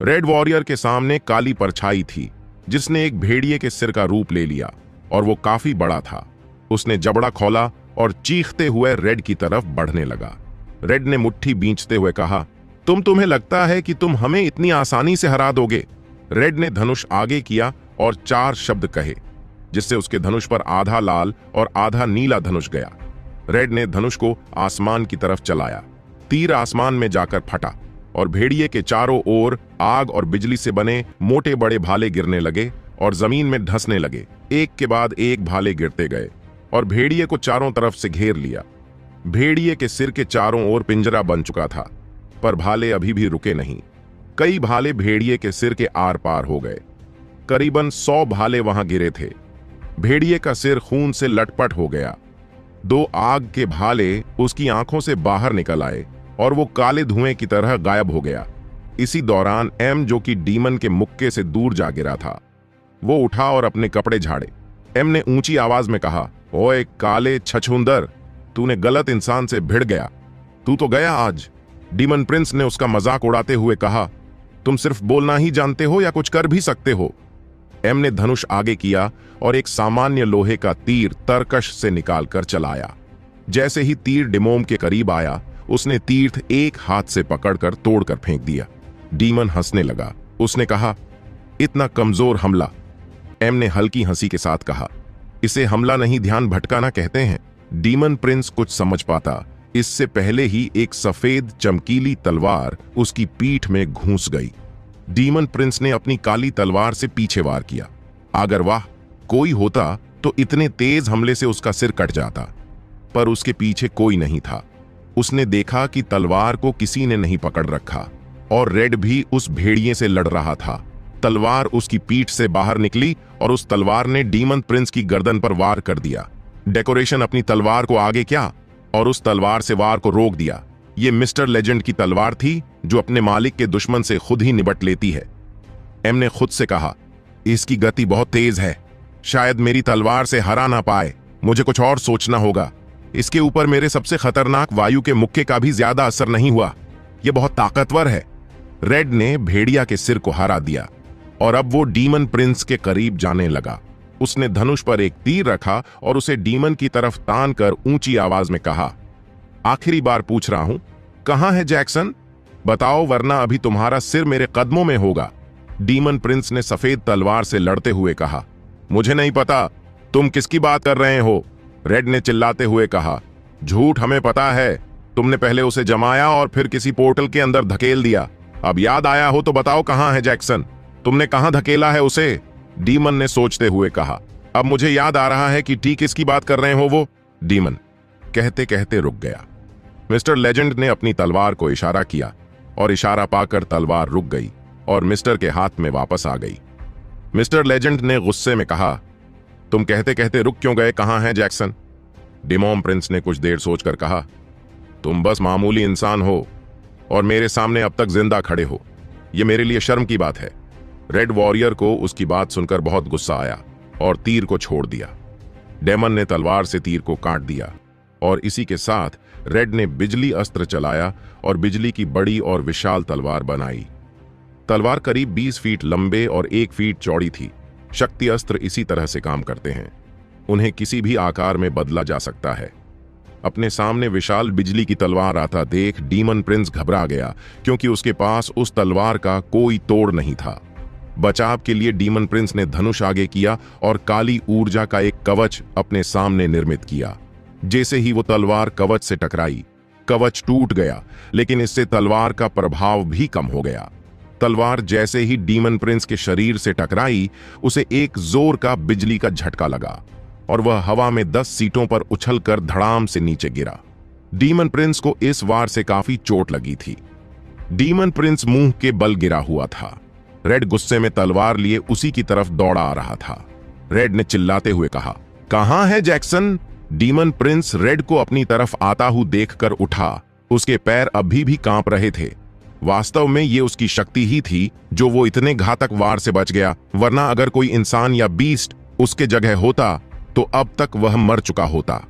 Red warrior के सामने काली परछाई थी जिसने एक भेड़िए के सिर का रूप ले लिया और वो काफी बड़ा था। उसने जबड़ा खोला और चीखते हुए रेड की तरफ बढ़ने लगा। रेड ने मुट्ठी बींचते हुए कहा, तुम्हें लगता है कि तुम हमें इतनी आसानी से हरा दोगे? रेड ने धनुष आगे किया और 4 शब्द कहे, जिससे उसके धनुष पर आधा लाल और आधा नीला धनुष गया। रेड ने धनुष को आसमान की तरफ चलाया। तीर आसमान में जाकर फटा और भेड़िए के चारों ओर आग और बिजली से बने मोटे बड़े भाले गिरने लगे और जमीन में धंसने लगे। एक के बाद एक भाले गिरते गए और भेड़िए को चारों तरफ से घेर लिया। भेड़िए के सिर के चारों ओर पिंजरा बन चुका था, पर भाले अभी भी रुके नहीं। कई भाले भेड़िए के सिर के आर पार हो गए। करीबन 100 भाले वहां गिरे थे। भेड़िए का सिर खून से लटपट हो गया। 2 आग के भाले उसकी आंखों से बाहर निकल आए और वो काले धुएं की तरह गायब हो गया। इसी दौरान एम, जो कि डीमन के मुक्के से दूर जा गिरा था, वो उठा और अपने कपड़े झाड़े। एम ने ऊंची आवाज में कहा, ओए काले छछूंदर, तूने गलत इंसान से भिड़ गया। तू तो गया आज। डीमन प्रिंस ने उसका मजाक उड़ाते हुए कहा, तुम सिर्फ बोलना ही जानते हो या कुछ कर भी सकते हो? एम ने धनुष आगे किया और एक सामान्य लोहे का तीर तरकश से निकालकर चलाया। जैसे ही तीर डिमोम के करीब आया, उसने तीर्थ एक हाथ से पकड़कर तोड़कर फेंक दिया। डीमन हंसने लगा। उसने कहा, इतना कमजोर हमला? एम ने हल्की हंसी के साथ कहा, इसे हमला नहीं ध्यान भटकाना कहते हैं। डीमन प्रिंस कुछ समझ पाता इससे पहले ही एक सफेद चमकीली तलवार उसकी पीठ में घुस गई। डीमन प्रिंस ने अपनी काली तलवार से पीछे वार किया। अगर वाह कोई होता तो इतने तेज हमले से उसका सिर कट जाता, पर उसके पीछे कोई नहीं था। उसने देखा कि तलवार को किसी ने नहीं पकड़ रखा और रेड भी उस भेड़िए से लड़ रहा था। तलवार उसकी पीठ से बाहर निकली और उस तलवार ने डीमन प्रिंस की गर्दन पर वार कर दिया। डेकोरेशन अपनी तलवार को आगे किया और उस तलवार से वार को रोक दिया। ये मिस्टर लेजेंड की तलवार थी जो अपने मालिक के दुश्मन से खुद ही निपट लेती है। एम ने खुद से कहा, इसकी गति बहुत तेज है, शायद मेरी तलवार से हरा ना पाए। मुझे कुछ और सोचना होगा। इसके ऊपर मेरे सबसे खतरनाक वायु के मुक्के का भी ज्यादा असर नहीं हुआ। यह बहुत ताकतवर है। रेड ने भेड़िया के सिर को हरा दिया और अब वो डीमन प्रिंस के करीब जाने लगा। उसने धनुष पर एक तीर रखा और उसे डीमन की तरफ तान कर ऊंची आवाज में कहा, आखिरी बार पूछ रहा हूं, कहां है जैक्सन? बताओ, वरना अभी तुम्हारा सिर मेरे कदमों में होगा। डीमन प्रिंस ने सफेद तलवार से लड़ते हुए कहा, मुझे नहीं पता तुम किसकी बात कर रहे हो। रेड ने चिल्लाते हुए कहा, झूठ हमें पता है। तुमने पहले उसे जमाया और फिर किसी पोर्टल के अंदर धकेल दिया। अब याद आया हो तो बताओ, कहां है जैक्सन? तुमने कहां धकेला है उसे? डीमन ने सोचते हुए कहा, अब मुझे याद आ रहा है कि ठीक किसकी बात कर रहे हो वो। डीमन कहते कहते रुक गया। मिस्टर लेजेंड ने अपनी तलवार को इशारा किया और इशारा पाकर तलवार रुक गई और मिस्टर के हाथ में वापस आ गई। मिस्टर लेजेंड ने गुस्से में कहा, तुम कहते कहते रुक क्यों गए? कहां है जैक्सन? डिमोम प्रिंस ने कुछ देर सोचकर कहा, तुम बस मामूली इंसान हो और मेरे सामने अब तक जिंदा खड़े हो। यह मेरे लिए शर्म की बात है। रेड वॉरियर को उसकी बात सुनकर बहुत गुस्सा आया और तीर को छोड़ दिया। डेमन ने तलवार से तीर को काट दिया और इसी के साथ रेड ने बिजली अस्त्र चलाया और बिजली की बड़ी और विशाल तलवार बनाई। तलवार करीब 20 फीट लंबे और 1 फीट चौड़ी थी। शक्ति अस्त्र इसी तरह से काम करते हैं। उन्हें किसी भी आकार में बदला जा सकता है। अपने सामने विशाल बिजली की तलवार आता देख डीमन प्रिंस घबरा गया, क्योंकि उसके पास उस तलवार का कोई तोड़ नहीं था। बचाव के लिए डीमन प्रिंस ने धनुष आगे किया और काली ऊर्जा का एक कवच अपने सामने निर्मित किया। जैसे ही वो तलवार कवच से टकराई, कवच टूट गया, लेकिन इससे तलवार का प्रभाव भी कम हो गया। तलवार जैसे ही डीमन प्रिंस के शरीर से टकराई, उसे एक जोर का बिजली का झटका लगा और वह हवा में 10 सीटों पर उछलकर धड़ाम से नीचे गिरा। डीमन प्रिंस को इस वार से काफी चोट लगी थी। डीमन प्रिंस मुंह के बल गिरा हुआ था। रेड गुस्से में तलवार लिए उसी की तरफ दौड़ा आ रहा था। रेड ने चिल्लाते हुए कहा, कहां है जैक्सन? डीमन प्रिंस रेड को अपनी तरफ आता हुआ देखकर उठा। उसके पैर अभी भी कांप रहे थे। वास्तव में ये उसकी शक्ति ही थी जो वो इतने घातक वार से बच गया, वरना अगर कोई इंसान या बीस्ट उसके जगह होता तो अब तक वह मर चुका होता।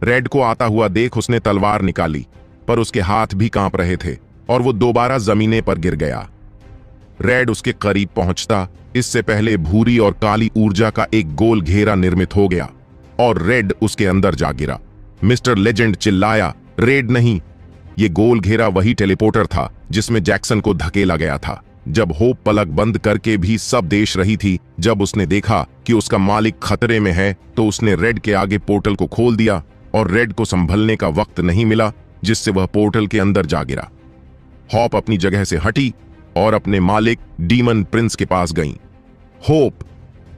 रेड को आता हुआ देख उसने तलवार निकाली, पर उसके हाथ भी कांप रहे थे और वो दोबारा जमीने पर गिर गया। रेड उसके करीब पहुंचता इससे पहले भूरी और काली ऊर्जा का एक गोल घेरा निर्मित हो गया और रेड उसके अंदर जा गिरा। मिस्टर लेजेंड चिल्लाया, रेड नहीं, ये गोल घेरा वही टेलीपोर्टर था जिसमें जैक्सन को धकेला गया था। जब होप पलक बंद करके भी सब देश रही थी, जब उसने देखा कि उसका मालिक खतरे में है, तो उसने रेड के आगे पोर्टल को खोल दिया और रेड को संभलने का वक्त नहीं मिला, जिससे वह पोर्टल के अंदर जा गिरा। होप अपनी जगह से हटी और अपने मालिक डीमन प्रिंस के पास गई। होप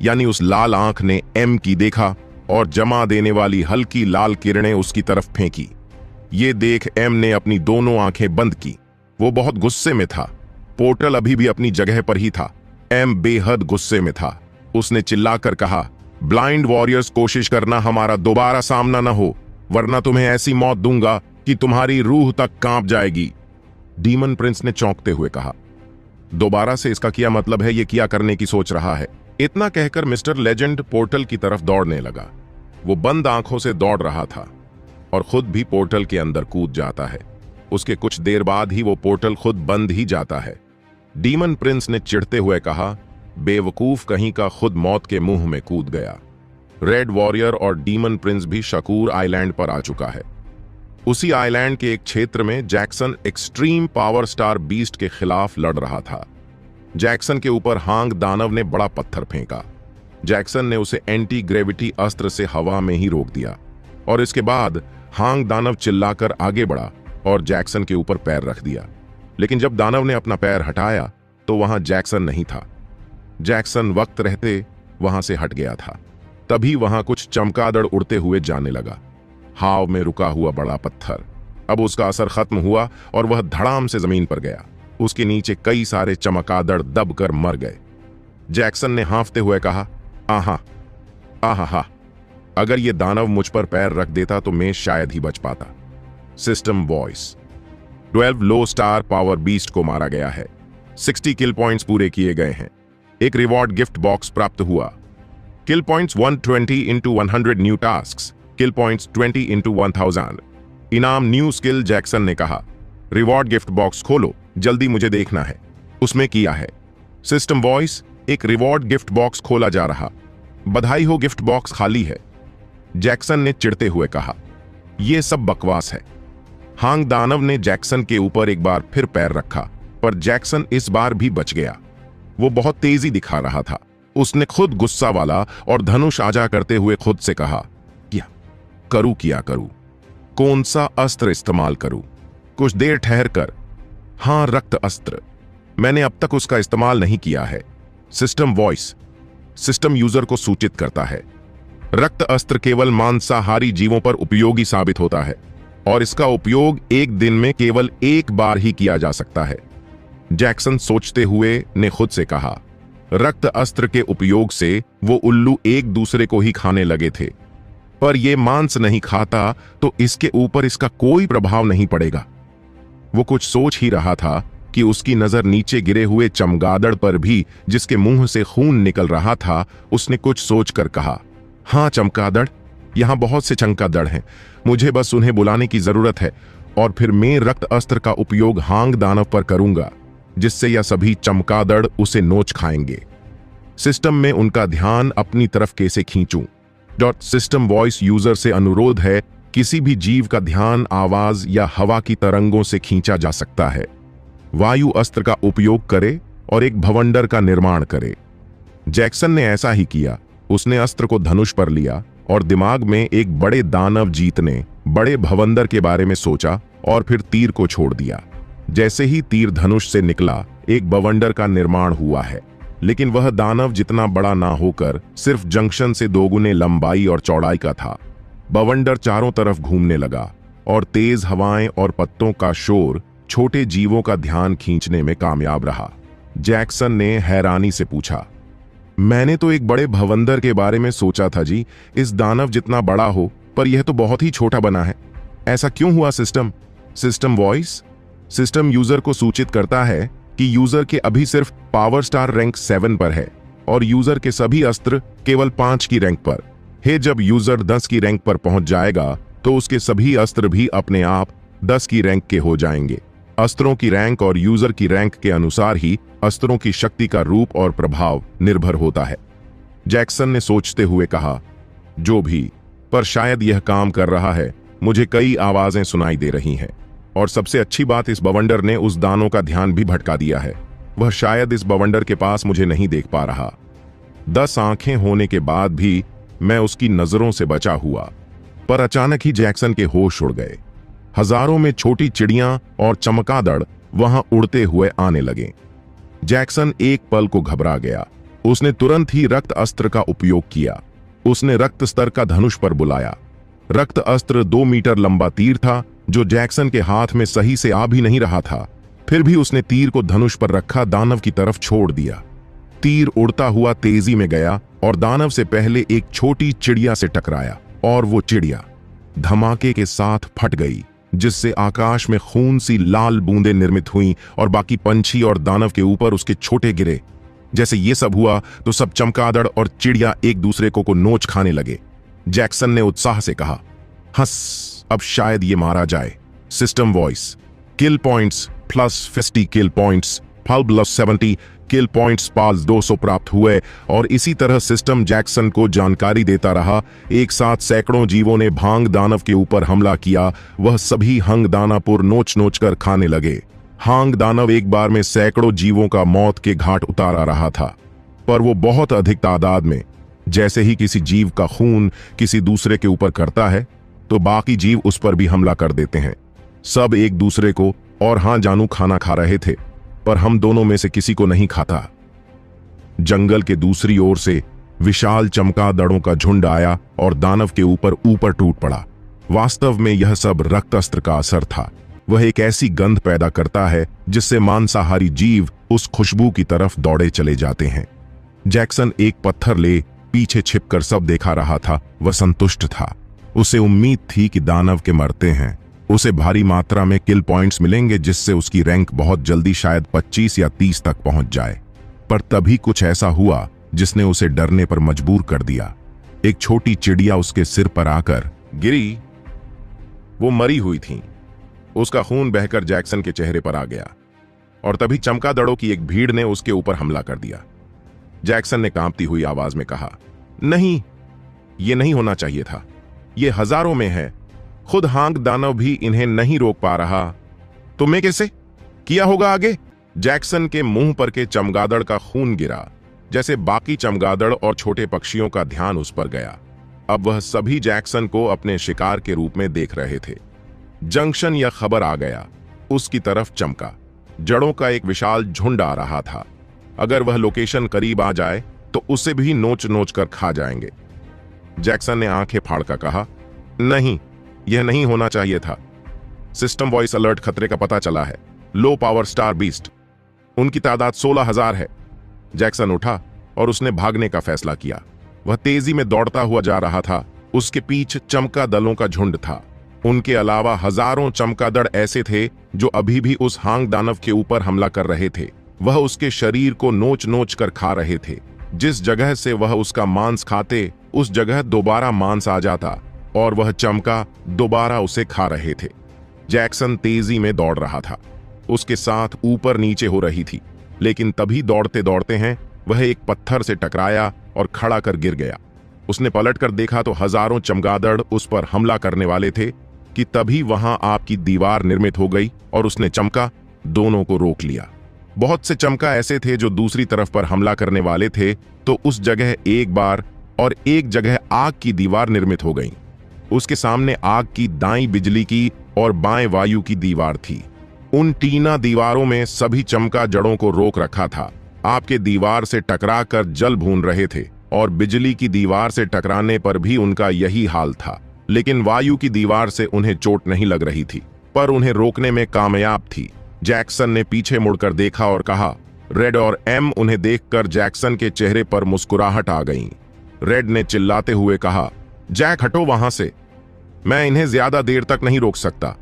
यानी उस लाल आंख ने एम की देखा और जमा देने वाली हल्की लाल किरणें उसकी तरफ फेंकी। ये देख एम ने अपनी दोनों आंखें बंद की। वो बहुत गुस्से में था। पोर्टल अभी भी अपनी जगह पर ही था। एम बेहद गुस्से में था। उसने चिल्लाकर कहा, ब्लाइंड वॉरियर्स, कोशिश करना हमारा दोबारा सामना न हो, वरना तुम्हें ऐसी मौत दूंगा कि तुम्हारी रूह तक कांप जाएगी। डीमन प्रिंस ने चौंकते हुए कहा, दोबारा से इसका क्या मतलब है? ये क्या करने की सोच रहा है? इतना कहकर मिस्टर लेजेंड पोर्टल की तरफ दौड़ने लगा। वो बंद आंखों से दौड़ रहा था और खुद भी पोर्टल के अंदर कूद जाता है। उसके कुछ देर बाद ही वो पोर्टल खुद बंद ही जाता है। डीमन प्रिंस ने चिढ़ते हुए कहा, बेवकूफ कहीं का, खुद मौत के मुंह में कूद गया। रेड वॉरियर और डीमन प्रिंस भी शकूर आइलैंड पर आ चुका है। उसी आइलैंड के एक क्षेत्र में Jackson extreme power star beast के खिलाफ लड़ रहा था। जैक्सन के ऊपर हांग दानव ने बड़ा पत्थर फेंका। जैक्सन ने उसे एंटी ग्रेविटी अस्त्र से हवा में ही रोक दिया और इसके बाद हांग दानव चिल्लाकर आगे बढ़ा और जैक्सन के ऊपर पैर रख दिया। लेकिन जब दानव ने अपना पैर हटाया तो वहां जैक्सन नहीं था। जैक्सन वक्त रहते वहां से हट गया था। तभी वहां कुछ चमगादड़ उड़ते हुए जाने लगा। हाव में रुका हुआ बड़ा पत्थर, अब उसका असर खत्म हुआ और वह धड़ाम से जमीन पर गया। उसके नीचे कई सारे चमगादड़ दबकर मर गए। जैक्सन ने हांफते हुए कहा, आहा आहा, अगर ये दानव मुझ पर पैर रख देता तो मैं शायद ही बच पाता। सिस्टम वॉइस, 12 लो स्टार पावर बीस्ट को मारा गया है। 60 किल पॉइंट्स पूरे किए गए हैं। एक रिवॉर्ड गिफ्ट बॉक्स प्राप्त हुआ। किल पॉइंट्स 120 इंटू 100 न्यू टास्क, किल पॉइंट्स 20 इंटू 1000। इनाम न्यू स्किल। जैक्सन ने कहा, रिवॉर्ड गिफ्ट बॉक्स खोलो, जल्दी मुझे देखना है। उसमें किया है। सिस्टम वॉइस, एक रिवॉर्ड गिफ्ट बॉक्स खोला जा रहा। बधाई हो, गिफ्ट बॉक्स खाली है। जैक्सन ने चिढ़ते हुए कहा, यह सब बकवास है। हांग दानव ने जैक्सन के ऊपर एक बार फिर पैर रखा, पर जैक्सन इस बार भी बच गया। वो बहुत तेजी दिखा रहा था। उसने खुद गुस्सा वाला और धनुष आजा करते हुए खुद से कहा, क्या करूं? कौन सा अस्त्र इस्तेमाल करूं? कुछ देर ठहर कर, हां, रक्त अस्त्र। मैंने अब तक उसका इस्तेमाल नहीं किया है। सिस्टम वॉइस, सिस्टम यूजर को सूचित करता है, रक्त अस्त्र केवल मांसाहारी जीवों पर उपयोगी साबित होता है और इसका उपयोग एक दिन में केवल एक बार ही किया जा सकता है। जैक्सन सोचते हुए ने खुद से कहा, रक्त अस्त्र के उपयोग से वो उल्लू एक दूसरे को ही खाने लगे थे, पर यह मांस नहीं खाता तो इसके ऊपर इसका कोई प्रभाव नहीं पड़ेगा। वो कुछ सोच ही रहा था कि उसकी नजर नीचे गिरे हुए चमगादड़ पर भी, जिसके मुंह से खून निकल रहा था। उसने कुछ सोचकर कहा, हाँ चमगादड़, यहां बहुत से चमगादड़ हैं, मुझे बस उन्हें बुलाने की जरूरत है और फिर मैं रक्त अस्त्र का उपयोग हांग दानव पर करूंगा, जिससे यह सभी चमगादड़ उसे नोच खाएंगे। सिस्टम में उनका ध्यान अपनी तरफ कैसे खींचूं? सिस्टम वॉइस यूजर से अनुरोध है, किसी भी जीव का ध्यान आवाज या हवा की तरंगों से खींचा जा सकता है। वायु अस्त्र का उपयोग करे और एक भवंडर का निर्माण करे। जैक्सन ने ऐसा ही किया। उसने अस्त्र को धनुष पर लिया और दिमाग में एक बड़े दानव जीतने बड़े भवंडर के बारे में सोचा और फिर तीर को छोड़ दिया। जैसे ही तीर धनुष से निकला, एक भवंडर का निर्माण हुआ है, लेकिन वह दानव जितना बड़ा ना होकर सिर्फ जंक्शन से दोगुने लंबाई और चौड़ाई का था। भवंडर चारों तरफ घूमने लगा और तेज हवाएं और पत्तों का शोर छोटे जीवों का ध्यान खींचने में कामयाब रहा। जैक्सन ने हैरानी से पूछा, मैंने तो एक बड़े भवंडर के बारे में सोचा था जी, इस दानव जितना बड़ा हो, पर यह तो बहुत ही छोटा बना है। ऐसा क्यों हुआ system? System voice, system user को सूचित करता है कि यूजर के अभी सिर्फ पावर स्टार रैंक 7 पर है और यूजर के सभी अस्त्र केवल 5 की रैंक पर है। जब यूजर 10 की रैंक पर पहुंच जाएगा तो उसके सभी अस्त्र भी अपने आप 10 की रैंक के हो जाएंगे। अस्त्रों की रैंक और यूजर की रैंक के अनुसार ही अस्त्रों की शक्ति का रूप और प्रभाव निर्भर होता है। जैक्सन ने सोचते हुए कहा, जो भी, पर शायद यह काम कर रहा है। मुझे कई आवाजें सुनाई दे रही हैं, और सबसे अच्छी बात, इस बवंडर ने उस दानों का ध्यान भी भटका दिया है। वह शायद इस बवंडर के पास मुझे नहीं देख पा रहा। 10 आंखें होने के बाद भी मैं उसकी नजरों से बचा हुआ। पर अचानक ही जैक्सन के होश उड़ गए। हजारों में छोटी चिड़ियां और चमगादड़ वहां उड़ते हुए आने लगे। जैक्सन एक पल को घबरा गया। उसने तुरंत ही रक्त अस्त्र का उपयोग किया। उसने रक्त स्तर का धनुष पर बुलाया। रक्त अस्त्र 2 मीटर लंबा तीर था जो जैक्सन के हाथ में सही से आ भी नहीं रहा था। फिर भी उसने तीर को धनुष पर रखा, दानव की तरफ छोड़ दिया। तीर उड़ता हुआ तेजी में गया और दानव से पहले एक छोटी चिड़िया से टकराया, और वो चिड़िया धमाके के साथ फट गई, जिससे आकाश में खून सी लाल बूंदें निर्मित हुईं और बाकी पंछी और दानव के ऊपर उसके छोटे गिरे। जैसे ये सब हुआ तो सब चमगादड़ और चिड़िया एक दूसरे को नोच खाने लगे। जैक्सन ने उत्साह से कहा, हंस, अब शायद ये मारा जाए। सिस्टम वॉइस, किल पॉइंट्स प्लस 50 किल पॉइंट्स, पल्ब प्लस 70 किल पॉइंट्स, पाल्स 200 प्राप्त हुए। और इसी तरह सिस्टम जैक्सन को जानकारी देता रहा। एक साथ सैकड़ों जीवों ने भांग दानव के ऊपर हमला किया। वह सभी हंग दानापुर नोच नोच कर खाने लगे। हांग दानव एक बार में सैकड़ों जीवों का मौत के घाट उतारा रहा था, पर वो बहुत अधिक तादाद में। जैसे ही किसी जीव का खून किसी दूसरे के ऊपर करता है तो बाकी जीव उस पर भी हमला कर देते हैं। सब एक दूसरे को और हां जानू खाना खा रहे थे, पर हम दोनों में से किसी को नहीं खाता। जंगल के दूसरी ओर से विशाल चमगादड़ों का झुंड आया और दानव के ऊपर टूट पड़ा। वास्तव में यह सब रक्त अस्त्र का असर था। वह एक ऐसी गंध पैदा करता है जिससे मांसाहारी जीव उस खुशबू की तरफ दौड़े चले जाते हैं। जैक्सन एक पत्थर ले पीछे छिपकर सब देखा रहा था। वह संतुष्ट था। उसे उम्मीद थी कि दानव के मरते हैं उसे भारी मात्रा में किल पॉइंट्स मिलेंगे, जिससे उसकी रैंक बहुत जल्दी शायद 25 या 30 तक पहुंच जाए। पर तभी कुछ ऐसा हुआ जिसने उसे डरने पर मजबूर कर दिया। एक छोटी चिड़िया उसके सिर पर आकर गिरी। वो मरी हुई थी। उसका खून बहकर जैक्सन के चेहरे पर आ गया, और तभी चमगादड़ों की एक भीड़ ने उसके ऊपर हमला कर दिया। जैक्सन ने कांपती हुई आवाज में कहा, नहीं, ये नहीं होना चाहिए था। ये हजारों में है। खुद हांग दानव भी इन्हें नहीं रोक पा रहा, तो मैं कैसे किया होगा आगे? जैक्सन के मुंह पर के चमगादड़ का खून गिरा, जैसे बाकी चमगादड़ और छोटे पक्षियों का ध्यान उस पर गया। अब वह सभी जैक्सन को अपने शिकार के रूप में देख रहे थे। जंक्शन या खबर आ गया उसकी तरफ चमका। जड़ों का एक विशाल झुंड आ रहा था। अगर वह लोकेशन करीब आ जाए तो उसे भी नोच नोच कर खा जाएंगे। जैक्सन ने आंखें फाड़कर कहा, नहीं, यह नहीं होना चाहिए था। सिस्टम वॉइस अलर्ट, खतरे का पता चला है। लो पावर स्टार बीस्ट, उनकी तादाद 16,000 है। जैक्सन उठा और उसने भागने का फैसला किया। वह तेजी में दौड़ता हुआ जा रहा था। उसके पीछे चमगादड़ों का झुंड था। उनके अलावा हजारों चमगादड़ ऐसे थे जो अभी भी उस हांग दानव के ऊपर हमला कर रहे थे। वह उसके शरीर को नोच नोच कर खा रहे थे। जिस जगह से वह उसका मांस खाते उस जगह दोबारा मांस आ जाता और वह चमका दोबारा उसे खा रहे थे। जैक्सन तेजी में दौड़ रहा था। उसके साथ ऊपर नीचे हो रही थी, लेकिन तभी दौड़ते दौड़ते हैं वह एक पत्थर से टकराया और खड़ा कर गिर गया। उसने पलटकर देखा तो हजारों चमगादड़ उस पर हमला करने वाले थे कि तभी वहां आपकी दीवार निर्मित हो गई और उसने चमका दोनों को रोक लिया। बहुत से चमका ऐसे थे जो दूसरी तरफ पर हमला करने वाले थे, तो उस जगह एक बार और एक जगह आग की दीवार निर्मित हो गई। उसके सामने आग की दाईं बिजली की और बाएं वायु की दीवार थी। उन टीना दीवारों में सभी चमका जड़ों को रोक रखा था। आपके दीवार से टकरा कर जल भून रहे थे और बिजली की दीवार से टकराने पर भी उनका यही हाल था, लेकिन वायु की दीवार से उन्हें चोट नहीं लग रही थी, पर उन्हें रोकने में कामयाब थी। जैक्सन ने पीछे मुड़कर देखा और कहा, रेड और एम। उन्हें देखकर जैक्सन के चेहरे पर मुस्कुराहट आ गई। रेड ने चिल्लाते हुए कहा, जैक हटो वहां से, मैं इन्हें ज्यादा देर तक नहीं रोक सकता।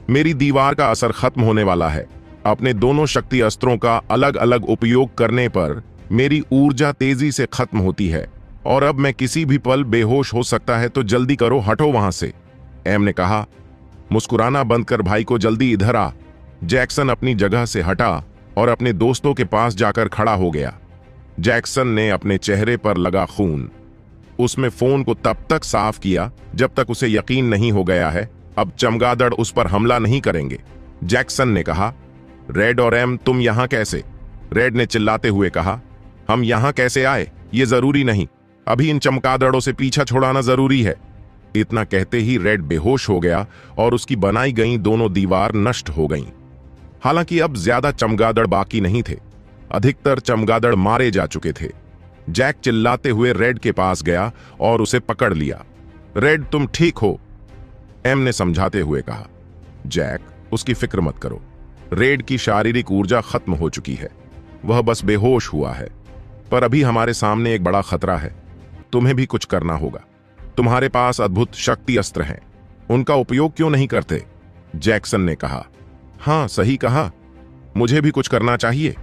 मेरी दीवार का असर खत्म होने वाला है। अपने दोनों शक्ति अस्त्रों का अलग अलग उपयोग करने पर मेरी ऊर्जा तेजी से खत्म होती है और अब मैं किसी भी पल बेहोश हो सकता है, तो जल्दी करो, हटो वहां से। एम ने कहा, मुस्कुराना बंद कर भाई को, जल्दी इधर आ। जैक्सन अपनी जगह से हटा और अपने दोस्तों के पास जाकर खड़ा हो गया। जैक्सन ने अपने चेहरे पर लगा खून उसमें फोन को तब तक साफ किया जब तक उसे यकीन नहीं हो गया है अब चमगादड़ उस पर हमला नहीं करेंगे। जैक्सन ने कहा, रेड और एम तुम यहां कैसे? रेड ने चिल्लाते हुए कहा, हम यहां कैसे आए ये जरूरी नहीं, अभी इन चमगादड़ों से पीछा छुड़ाना जरूरी है। इतना कहते ही रेड बेहोश हो गया और उसकी बनाई गई दोनों दीवार नष्ट हो गईं। हालांकि अब ज्यादा चमगादड़ बाकी नहीं थे, अधिकतर चमगादड़ मारे जा चुके थे। जैक चिल्लाते हुए रेड के पास गया और उसे पकड़ लिया। रेड तुम ठीक हो? एम ने समझाते हुए कहा। जैक उसकी फिक्र मत करो, रेड की शारीरिक ऊर्जा खत्म हो चुकी है, वह बस बेहोश हुआ है। पर अभी हमारे सामने एक बड़ा खतरा है, तुम्हें भी कुछ करना होगा। तुम्हारे पास अद्भुत शक्ति अस्त्र हैं, उनका उपयोग क्यों नहीं करते? जैक्सन ने कहा। हाँ सही कहा, मुझे भी कुछ करना चाहिए।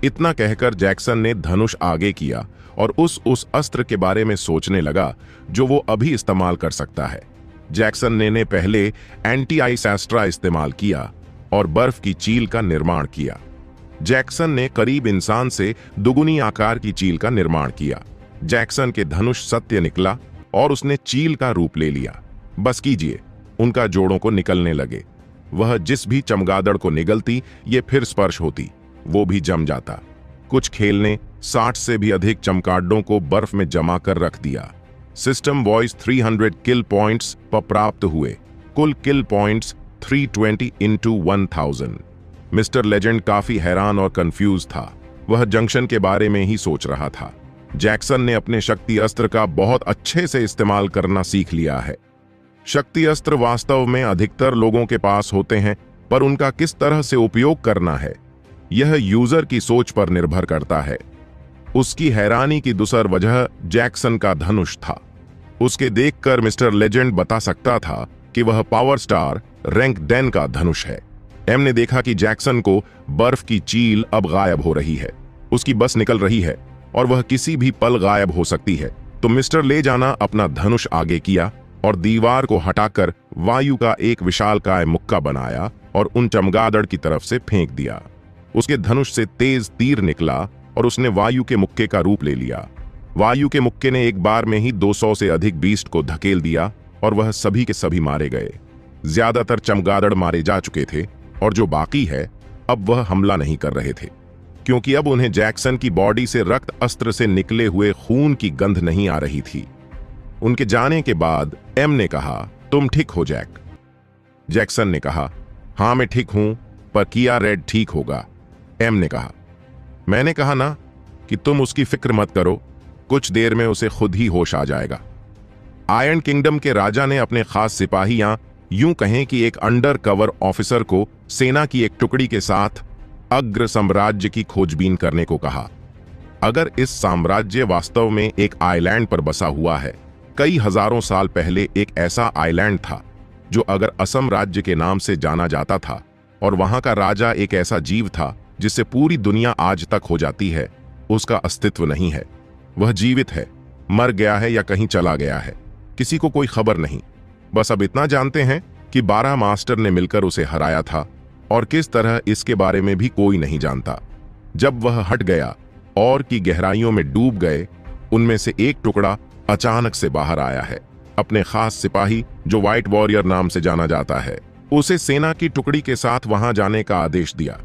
इतना कहकर जैक्सन ने धनुष आगे किया और उस अस्त्र के बारे में सोचने लगा जो वो अभी इस्तेमाल कर सकता है। जैक्सन ने पहले एंटी आइस एस्ट्रा इस्तेमाल किया और बर्फ की चील का निर्माण किया। जैक्सन ने करीब इंसान से दुगुनी आकार की चील का निर्माण किया। जैक्सन के धनुष सत्य निकला और उसने चील का रूप ले लिया। बस कीजिए, उनका जोड़ों को निकलने लगे। वह जिस भी चमगादड़ को निगलती ये फिर स्पर्श होती, वो भी जम जाता। कुछ खेल ने 60 से भी अधिक चमगादड़ों को बर्फ में जमा कर रख दिया। सिस्टम वॉइस 300 किल पॉइंट्स पर प्राप्त हुए। कुल किल पॉइंट्स 320 इंटू 1000। मिस्टर लेजेंड काफी हैरान और कंफ्यूज था। वह जंक्शन के बारे में ही सोच रहा था। जैक्सन ने अपने शक्ति अस्त्र का बहुत अच्छे से इस्तेमाल करना सीख लिया है। शक्ति अस्त्र वास्तव में अधिकतर लोगों के पास होते हैं, पर उनका किस तरह से उपयोग करना है यह यूजर की सोच पर निर्भर करता है। उसकी हैरानी की दूसरी वजह जैक्सन का धनुष था। उसके देखकर मिस्टर लेजेंड बता सकता था कि वह पावर स्टार रैंक 10 का धनुष है। एम ने देखा कि जैक्सन को बर्फ की चील अब गायब हो रही है, उसकी बस निकल रही है और वह किसी भी पल गायब हो सकती है। तो मिस्टर ले जाना अपना धनुष आगे किया और दीवार को हटाकर वायु का एक विशालकाय मुक्का बनाया और उन चमगादड़ की तरफ से फेंक दिया। उसके धनुष से तेज तीर निकला और उसने वायु के मुक्के का रूप ले लिया। वायु के मुक्के ने एक बार में ही 200 से अधिक बीस्ट को धकेल दिया और वह सभी के सभी मारे गए। ज्यादातर चमगादड़ मारे जा चुके थे और जो बाकी है अब वह हमला नहीं कर रहे थे, क्योंकि अब उन्हें जैक्सन की बॉडी से रक्त अस्त्र से निकले हुए खून की गंध नहीं आ रही थी। उनके जाने के बाद एम ने कहा, तुम ठीक हो जैक? जैक्सन ने कहा, हाँ मैं ठीक हूं, पर किया रेड ठीक होगा? एम ने कहा, मैंने कहा ना कि तुम उसकी फिक्र मत करो, कुछ देर में उसे खुद ही होश आ जाएगा। आयरन किंगडम के राजा ने अपने खास सिपाही या यूं कहें कि एक अंडर कवर ऑफिसर को सेना की एक टुकड़ी के साथ अग्र साम्राज्य की खोजबीन करने को कहा। अगर इस साम्राज्य वास्तव में एक आइलैंड पर बसा हुआ है, कई हजारों साल पहले एक ऐसा आइलैंड था जो अगर असम राज्य के नाम से जाना जाता था, और वहां का राजा एक ऐसा जीव था जिससे पूरी दुनिया आज तक हो जाती है, उसका अस्तित्व नहीं है। वह जीवित है, मर गया है या कहीं चला गया है, किसी को कोई खबर नहीं। बस अब इतना जानते हैं कि 12 मास्टर ने मिलकर उसे हराया था और किस तरह इसके बारे में भी कोई नहीं जानता। जब वह हट गया और की गहराइयों में डूब गए, उनमें से एक टुकड़ा अचानक से बाहर आया है। अपने खास सिपाही जो व्हाइट वॉरियर नाम से जाना जाता है, उसे सेना की टुकड़ी के साथ वहां जाने का आदेश दिया।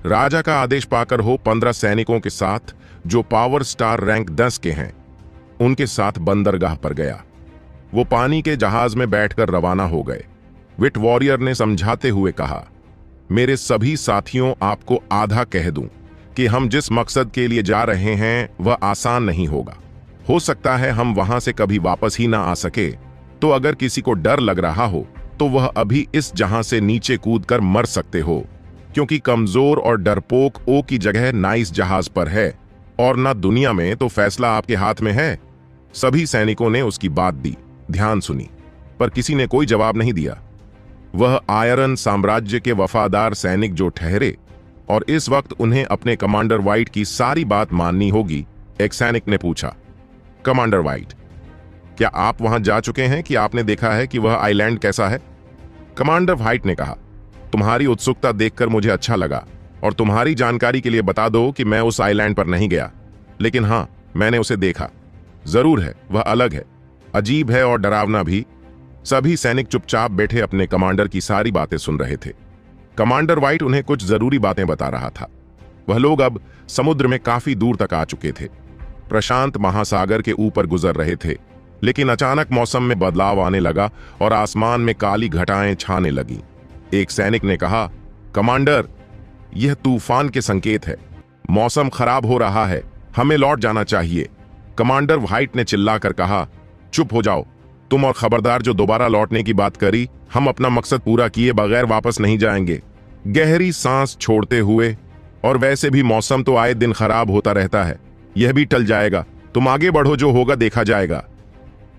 राजा का आदेश पाकर वो 15 सैनिकों के साथ जो पावर स्टार रैंक 10 के हैं, उनके साथ बंदरगाह पर गया। वो पानी के जहाज में बैठकर रवाना हो गए। विट वॉरियर ने समझाते हुए कहा, मेरे सभी साथियों, आपको आधा कह दूं कि हम जिस मकसद के लिए जा रहे हैं वह आसान नहीं होगा। हो सकता है हम वहां से कभी वापस ही ना आ सके। तो अगर किसी को डर लग रहा हो तो वह अभी इस जहाज से नीचे कूदकर मर सकते हो, क्योंकि कमजोर और डरपोक ओ की जगह नाइस जहाज पर है, और ना दुनिया में तो फैसला आपके हाथ में है। सभी सैनिकों ने उसकी बात दी, ध्यान सुनी, पर किसी ने कोई जवाब नहीं दिया। वह आयरन साम्राज्य के वफादार सैनिक जो ठहरे, और इस वक्त उन्हें अपने कमांडर व्हाइट की सारी बात माननी होगी। एक सैनिक ने पूछा, कमांडर व्हाइट, क्या आप वहां जा चुके हैं कि आपने देखा है कि वह आइलैंड कैसा है? कमांडर व्हाइट ने कहा, तुम्हारी उत्सुकता देखकर मुझे अच्छा लगा, और तुम्हारी जानकारी के लिए बता दो कि मैं उस आइलैंड पर नहीं गया, लेकिन हाँ, मैंने उसे देखा। जरूर है, वह अलग है, अजीब है और डरावना भी। सभी सैनिक चुपचाप बैठे अपने कमांडर की सारी बातें सुन रहे थे। कमांडर व्हाइट उन्हें कुछ जरूरी बातें बता रहा था। वह लोग अब समुद्र में काफी दूर तक आ चुके थे, प्रशांत महासागर के ऊपर गुजर रहे थे, लेकिन अचानक मौसम में बदलाव आने लगा और आसमान में काली घटाएं छाने लगी। एक सैनिक ने कहा, कमांडर, यह तूफान के संकेत है, मौसम खराब हो रहा है, हमें लौट जाना चाहिए। कमांडर व्हाइट ने चिल्लाकर कहा, चुप हो जाओ, तुम और खबरदार जो दोबारा लौटने की बात करी, हम अपना मकसद पूरा किए बगैर वापस नहीं जाएंगे। गहरी सांस छोड़ते हुए, और वैसे भी मौसम तो आए दिन खराब होता रहता है, यह भी टल जाएगा, तुम आगे बढ़ो, जो होगा देखा जाएगा।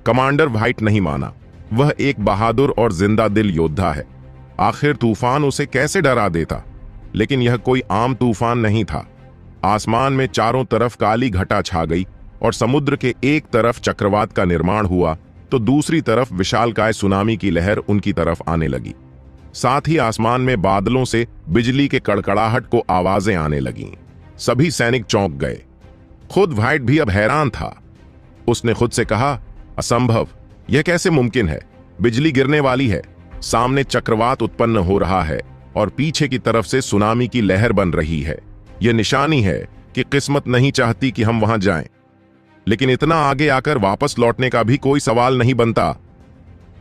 कमांडर व्हाइट नहीं माना। वह एक बहादुर और जिंदा दिल योद्धा है, आखिर तूफान उसे कैसे डरा देता। लेकिन यह कोई आम तूफान नहीं था। आसमान में चारों तरफ काली घटा छा गई और समुद्र के एक तरफ चक्रवात का निर्माण हुआ तो दूसरी तरफ विशालकाय सुनामी की लहर उनकी तरफ आने लगी। साथ ही आसमान में बादलों से बिजली के कड़कड़ाहट को आवाजें आने लगीं। सभी सैनिक चौंक गए। खुद व्हाइट भी अब हैरान था। उसने खुद से कहा, असंभव, यह कैसे मुमकिन है? बिजली गिरने वाली है, सामने चक्रवात उत्पन्न हो रहा है और पीछे की तरफ से सुनामी की लहर बन रही है। यह निशानी है कि किस्मत नहीं चाहती कि हम वहां जाएं। लेकिन इतना आगे आकर वापस लौटने का भी कोई सवाल नहीं बनता।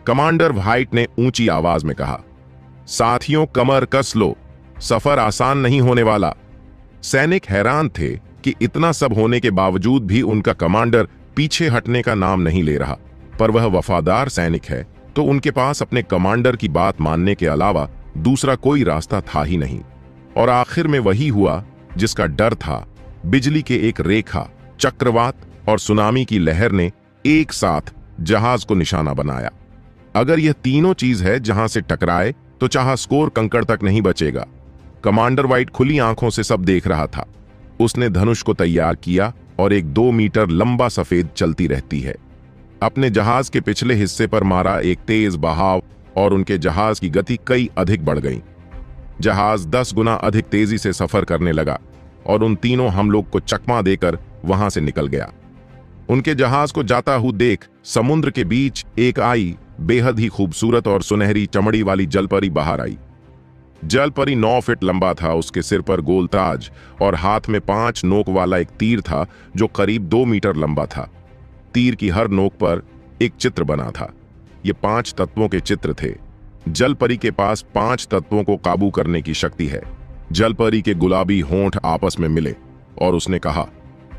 कमांडर व्हाइट ने ऊंची आवाज में कहा, साथियों, कमर कस लो, सफर आसान नहीं होने वाला। सैनिक हैरान थे कि इतना सब होने के बावजूद भी उनका कमांडर पीछे हटने का नाम नहीं ले रहा। पर वह वफादार सैनिक है, तो उनके पास अपने कमांडर की बात मानने के अलावा दूसरा कोई रास्ता था ही नहीं। और आखिर में वही हुआ जिसका डर था। बिजली के एक रेखा, चक्रवात और सुनामी की लहर ने एक साथ जहाज को निशाना बनाया। अगर यह तीनों चीज है जहां से टकराए तो चाहे स्कोर कंकड़ तक नहीं बचेगा। कमांडर व्हाइट खुली आंखों से सब देख रहा था। उसने धनुष को तैयार किया और एक 2 मीटर लंबा सफेद चलती रहती है अपने जहाज के पिछले हिस्से पर मारा एक तेज बहाव और उनके जहाज की गति कई अधिक बढ़ गई। जहाज 10 गुना अधिक तेजी से सफर करने लगा और उन तीनों हम लोग को चकमा देकर वहां से निकल गया। उनके जहाज को जाता हुआ देख समुद्र के बीच एक आई बेहद ही खूबसूरत और सुनहरी चमड़ी वाली जलपरी बाहर आई। जलपरी 9 फीट लंबा था। उसके सिर पर गोल ताज और हाथ में 5 नोक वाला एक तीर था जो करीब 2 मीटर लंबा था। तीर की हर नोक पर एक चित्र बना था। ये 5 तत्वों के चित्र थे। जलपरी के पास 5 तत्वों को काबू करने की शक्ति है। जलपरी के गुलाबी होंठ आपस में मिले और उसने कहा,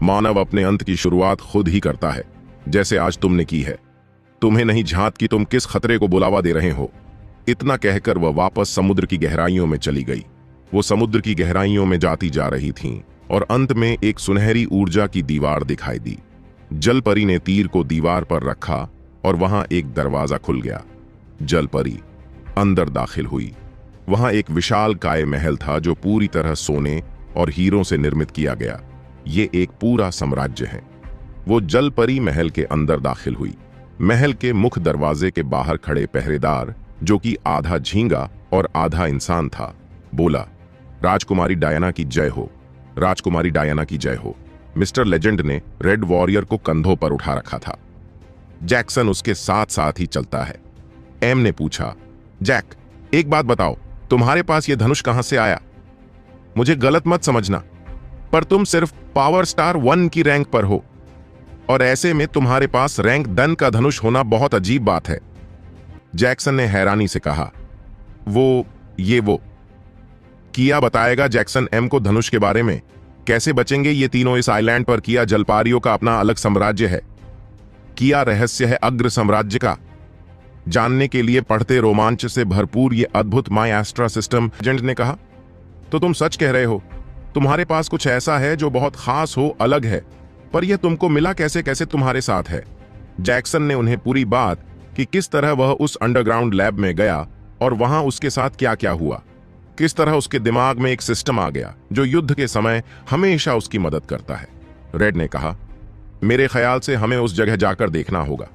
मानव अपने अंत की शुरुआत खुद ही करता है, जैसे आज तुमने की है। तुम्हें नहीं झांत कि तुम किस खतरे को बुलावा दे रहे हो। इतना कहकर वह वापस समुद्र की गहराइयों में चली गई। वो समुद्र की गहराइयों में जाती जा रही थीं और अंत में एक सुनहरी ऊर्जा की दीवार दिखाई दी। जलपरी ने तीर को दीवार पर रखा और वहां एक दरवाजा खुल गया। जलपरी अंदर दाखिल हुई। वहां एक विशाल काय महल था जो पूरी तरह सोने और हीरों से निर्मित किया गया। ये एक पूरा साम्राज्य है। वो जलपरी महल के अंदर दाखिल हुई। महल के मुख्य दरवाजे के बाहर खड़े पहरेदार, जो कि आधा झींगा और आधा इंसान था, बोला, राजकुमारी डायना की जय हो, राजकुमारी डायना की जय हो। मिस्टर लेजेंड ने रेड वॉरियर को कंधों पर उठा रखा था। जैक्सन उसके साथ साथ ही चलता है। एम ने पूछा, जैक, एक बात बताओ, तुम्हारे पास यह धनुष कहां से आया? मुझे गलत मत समझना, पर तुम सिर्फ पावर स्टार 1 की रैंक पर हो और ऐसे में तुम्हारे पास रैंक 10 का धनुष होना बहुत अजीब बात है। जैक्सन ने हैरानी से कहा, वो किया बताएगा जैक्सन एम को धनुष के बारे में। कैसे बचेंगे ये तीनों इस आइलैंड पर? किया जलपारियों का अपना अलग साम्राज्य है। किया रहस्य है अग्र साम्राज्य का। जानने के लिए पढ़ते रोमांच से भरपूर ये अद्भुत माई एस्ट्रा सिस्टम। एजेंट ने कहा, तो तुम सच कह रहे हो, तुम्हारे पास कुछ ऐसा है जो बहुत खास हो, अलग है, पर यह तुमको मिला कैसे? कैसे तुम्हारे साथ है? जैक्सन ने उन्हें पूरी बात कि किस तरह वह उस अंडरग्राउंड लैब में गया और वहां उसके साथ क्या क्या हुआ, किस तरह उसके दिमाग में एक सिस्टम आ गया जो युद्ध के समय हमेशा उसकी मदद करता है। रेड ने कहा, मेरे ख्याल से हमें उस जगह जाकर देखना होगा।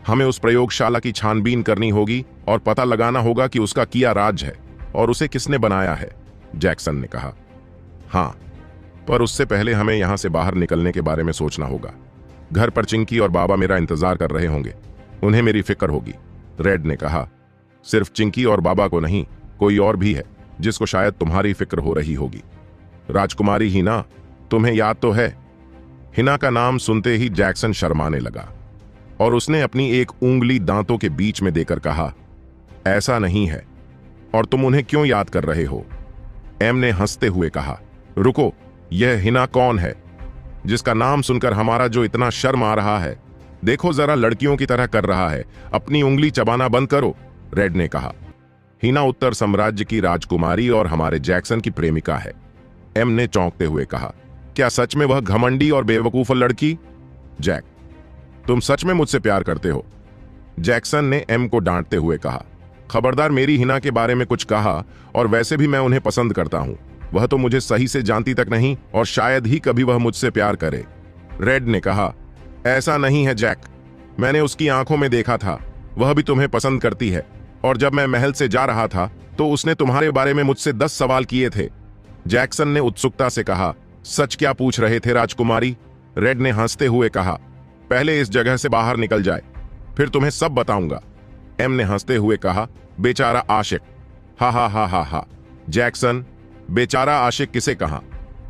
हमें उस प्रयोगशाला की छानबीन करनी होगी और पता लगाना होगा कि उसका क्या राज है। और उसे किसने बनाया है? जैक्सन ने कहा। हाँ, पर उससे पहले हमें यहां से बाहर निकलने के बारे में सोचना होगा। घर पर चिंकी और बाबा मेरा इंतजार कर रहे होंगे, उन्हें मेरी फिक्र होगी। रेड ने कहा। सिर्फ चिंकी और बाबा को नहीं, कोई और भी है जिसको शायद तुम्हारी फिक्र हो रही होगी। राजकुमारी हिना, तुम्हें याद तो है? हिना का नाम सुनते ही जैक्सन शर्माने लगा और उसने अपनी एक उंगली दांतों के बीच में देकर कहा, ऐसा नहीं है। और तुम उन्हें क्यों याद कर रहे हो? एम ने हंसते हुए कहा। रुको, यह हिना कौन है जिसका नाम सुनकर हमारा जो इतना शर्म आ रहा है? देखो जरा, लड़कियों की तरह कर रहा है। अपनी उंगली चबाना बंद करो, रेड ने कहा। हिना उत्तर साम्राज्य की राजकुमारी और हमारे जैक्सन की प्रेमिका है, एम ने चौंकते हुए कहा। क्या सच में वह घमंडी और बेवकूफ लड़की? जैक, तुम सच में मुझसे प्यार करते हो? जैक्सन ने एम को डांटते हुए कहा। खबरदार मेरी हिना के बारे में कुछ कहा, और वैसे भी मैं उन्हें पसंद करता हूं। वह तो मुझे सही से जानती तक नहीं, और शायद ही कभी वह मुझसे प्यार करे। रेड ने कहा। ऐसा नहीं है जैक, मैंने उसकी आंखों में देखा था, वह भी तुम्हें पसंद करती है। और जब मैं महल से जा रहा था तो उसने तुम्हारे बारे में मुझसे 10 सवाल किए थे। जैक्सन ने उत्सुकता से कहा। सच क्या पूछ रहे थे राजकुमारी? रेड ने हंसते हुए कहा। पहले इस जगह से बाहर निकल जाए, फिर तुम्हें सब बताऊंगा। एम ने हंसते हुए कहा। बेचारा आशिक। हा हा हा हा हा। जैक्सन, बेचारा आशिक किसे कहा?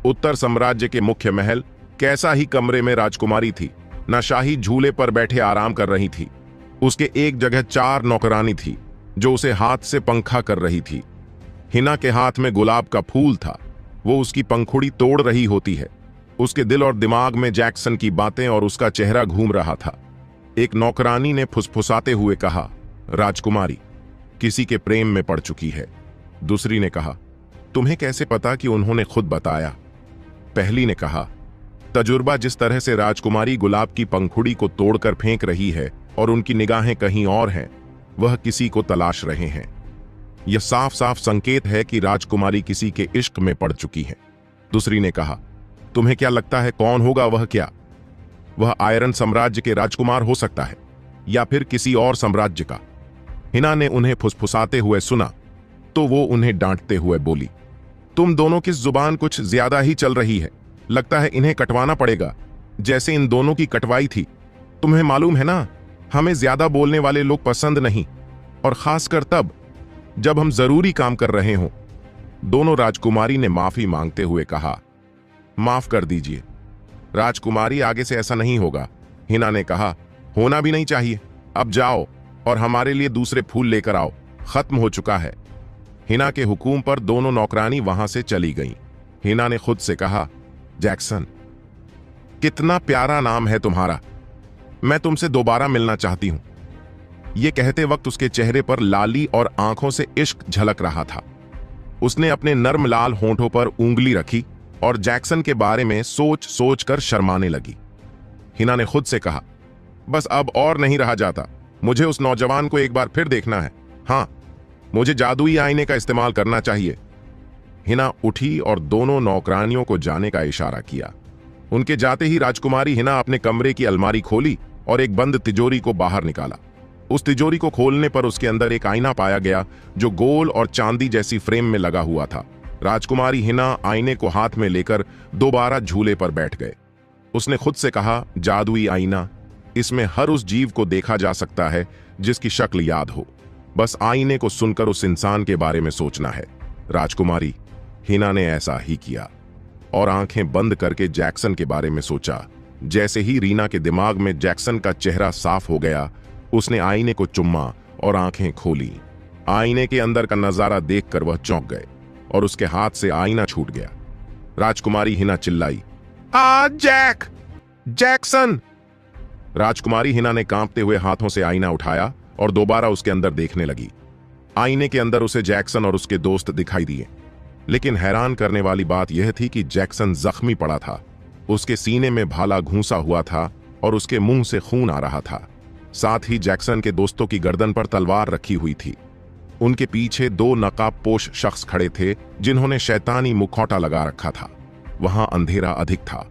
उत्तर साम्राज्य के मुख्य महल कैसा ही कमरे में राजकुमारी थी, न शाही झूले पर बैठे आराम कर रही थी। उसके एक जगह 4 नौकरानी थी जो उसे हाथ से पंखा कर रही थी। हिना के हाथ में गुलाब का फूल था, वो उसकी पंखुड़ी तोड़ रही होती है। उसके दिल और दिमाग में जैक्सन की बातें और उसका चेहरा घूम रहा था। एक नौकरानी ने फुसफुसाते हुए कहा, राजकुमारी किसी के प्रेम में पड़ चुकी है। दूसरी ने कहा, तुम्हें कैसे पता कि उन्होंने खुद बताया? पहली ने कहा, तजुर्बा जिस तरह से राजकुमारी गुलाब की पंखुड़ी को तोड़कर फेंक रही है और उनकी निगाहें कहीं और हैं, वह किसी को तलाश रहे हैं। यह साफ साफ संकेत है कि राजकुमारी किसी के इश्क में पड़ चुकी है। दूसरी ने कहा, तुम्हें क्या लगता है कौन होगा वह? क्या वह आयरन साम्राज्य के राजकुमार हो सकता है, या फिर किसी और साम्राज्य का? हिना ने उन्हें फुसफुसाते हुए सुना तो वो उन्हें डांटते हुए बोली, तुम दोनों की जुबान कुछ ज्यादा ही चल रही है। लगता है इन्हें कटवाना पड़ेगा, जैसे इन दोनों की कटवाई थी। तुम्हें मालूम है ना, हमें ज्यादा बोलने वाले लोग पसंद नहीं, और खासकर तब जब हम जरूरी काम कर रहे हों। दोनों राजकुमारी ने माफी मांगते हुए कहा, माफ कर दीजिए राजकुमारी, आगे से ऐसा नहीं होगा। हिना ने कहा, होना भी नहीं चाहिए। अब जाओ और हमारे लिए दूसरे फूल लेकर आओ, खत्म हो चुका है। हिना के हुक्म पर दोनों नौकरानी वहां से चली गईं। हिना ने खुद से कहा, जैक्सन, कितना प्यारा नाम है तुम्हारा, मैं तुमसे दोबारा मिलना चाहती हूं। यह कहते वक्त उसके चेहरे पर लाली और आंखों से इश्क झलक रहा था। उसने अपने नर्म लाल होंठों पर उंगली रखी और जैक्सन के बारे में सोच सोच कर शर्माने लगी। हिना ने खुद से कहा, बस अब और नहीं रहा जाता, मुझे उस नौजवान को एक बार फिर देखना है। हां, मुझे जादुई आईने का इस्तेमाल करना चाहिए। हिना उठी और दोनों नौकरानियों को जाने का इशारा किया। उनके जाते ही राजकुमारी हिना अपने कमरे की अलमारी खोली और एक बंद तिजोरी को बाहर निकाला। उस तिजोरी को खोलने पर उसके अंदर एक आईना पाया गया जो गोल और चांदी जैसी फ्रेम में लगा हुआ था। राजकुमारी हिना आईने को हाथ में लेकर दोबारा झूले पर बैठ गए। उसने खुद से कहा, जादुई आईना, इसमें हर उस जीव को देखा जा सकता है जिसकी शक्ल याद हो। बस आईने को सुनकर उस इंसान के बारे में सोचना है। राजकुमारी हिना ने ऐसा ही किया और आंखें बंद करके जैक्सन के बारे में सोचा। जैसे ही रीना के दिमाग में जैक्सन का चेहरा साफ हो गया, उसने आईने को चुम्मा और आंखें खोली। आईने के अंदर का नजारा देखकर वह चौंक गए और उसके हाथ से आईना छूट गया। राजकुमारी हिना चिल्लाई, जैक, जैक्सन! राजकुमारी हिना ने कांपते हुए हाथों से आईना उठाया और दोबारा उसके अंदर देखने लगी। आईने के अंदर उसे जैक्सन और उसके दोस्त दिखाई दिए, लेकिन हैरान करने वाली बात यह थी कि जैक्सन जख्मी पड़ा था। उसके सीने में भाला घूंसा हुआ था और उसके मुंह से खून आ रहा था। साथ ही जैक्सन के दोस्तों की गर्दन पर तलवार रखी हुई थी। उनके पीछे 2 नकाबपोश शख्स खड़े थे जिन्होंने शैतानी मुखौटा लगा रखा था। वहां अंधेरा अधिक था।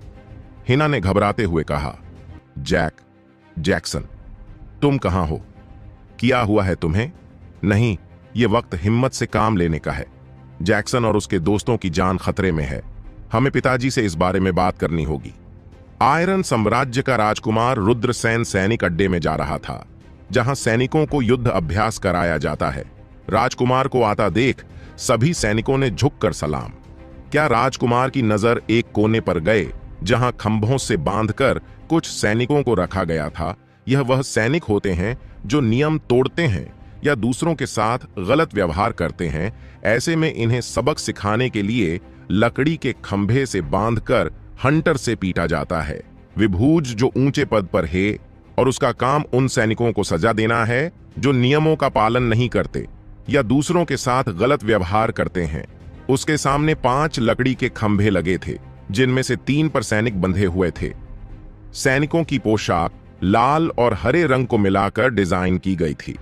हिना ने घबराते हुए कहा, जैक्सन, तुम कहां हो? किया हुआ है तुम्हें? नहीं, ये वक्त हिम्मत से काम लेने का है। जैक्सन और उसके दोस्तों की जान खतरे में है। हमें पिताजी से इस बारे में बात करनी होगी। आयरन साम्राज्य का राजकुमार रुद्रसेन सैनिक अड्डे में जा रहा था, जहां सैनिकों को युद्ध अभ्यास कराया जाता है। राजकुमार को आता देख सभी सैनिकों ने झुककर सलाम। क्या राजकुमार की नजर एक कोने पर गए, जहां खंभों से बांधकर कुछ सैनिकों को रखा गया था। यह वह सैनिक होते हैं जो नियम तोड़ते हैं या दूसरों के साथ गलत व्यवहार करते हैं। ऐसे में इन्हें सबक सिखाने के लिए लकड़ी के खंभे से बांधकर हंटर से पीटा जाता है। विभूज जो ऊंचे पद पर है और उसका काम उन सैनिकों को सजा देना है जो नियमों का पालन नहीं करते या दूसरों के साथ गलत व्यवहार करते हैं। उसके सामने 5 लकड़ी के खंभे लगे थे, जिनमें से 3 पर सैनिक बंधे हुए थे। सैनिकों की पोशाक लाल और हरे रंग को मिलाकर डिजाइन की गई थी।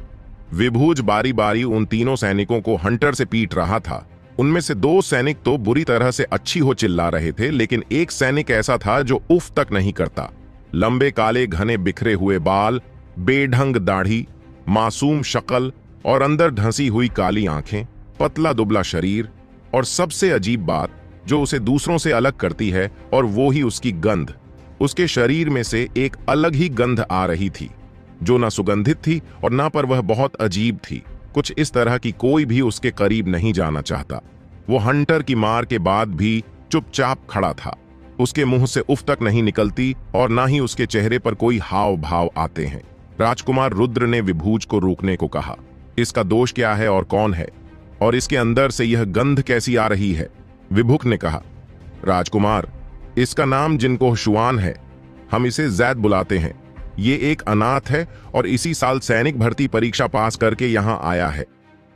विभूज बारी बारी उन तीनों सैनिकों को हंटर से पीट रहा था। उनमें से 2 सैनिक तो बुरी तरह से अच्छी हो चिल्ला रहे थे, लेकिन एक सैनिक ऐसा था जो उफ तक नहीं करता। लंबे काले घने बिखरे हुए बाल, बेढंग दाढ़ी, मासूम शक्ल और अंदर धंसी हुई काली आंखें, पतला दुबला शरीर और सबसे अजीब बात जो उसे दूसरों से अलग करती है और वो ही उसकी गंध। उसके शरीर में से एक अलग ही गंध आ रही थी, जो ना सुगंधित थी और ना पर वह बहुत अजीब थी। कुछ इस तरह की कोई भी उसके करीब नहीं जाना चाहता। वो हंटर की मार के बाद भी चुपचाप खड़ा था। उसके मुंह से उफ तक नहीं निकलती और ना ही उसके चेहरे पर कोई हाव भाव आते हैं। राजकुमार रुद्र ने विभूज को रोकने को कहा। इसका दोष क्या है और कौन है, और इसके अंदर से यह गंध कैसी आ रही है? विभुक ने कहा, राजकुमार, इसका नाम जिनको शुआन है। हम इसे जैद बुलाते हैं। ये एक अनाथ है और इसी साल सैनिक भर्ती परीक्षा पास करके यहाँ आया है।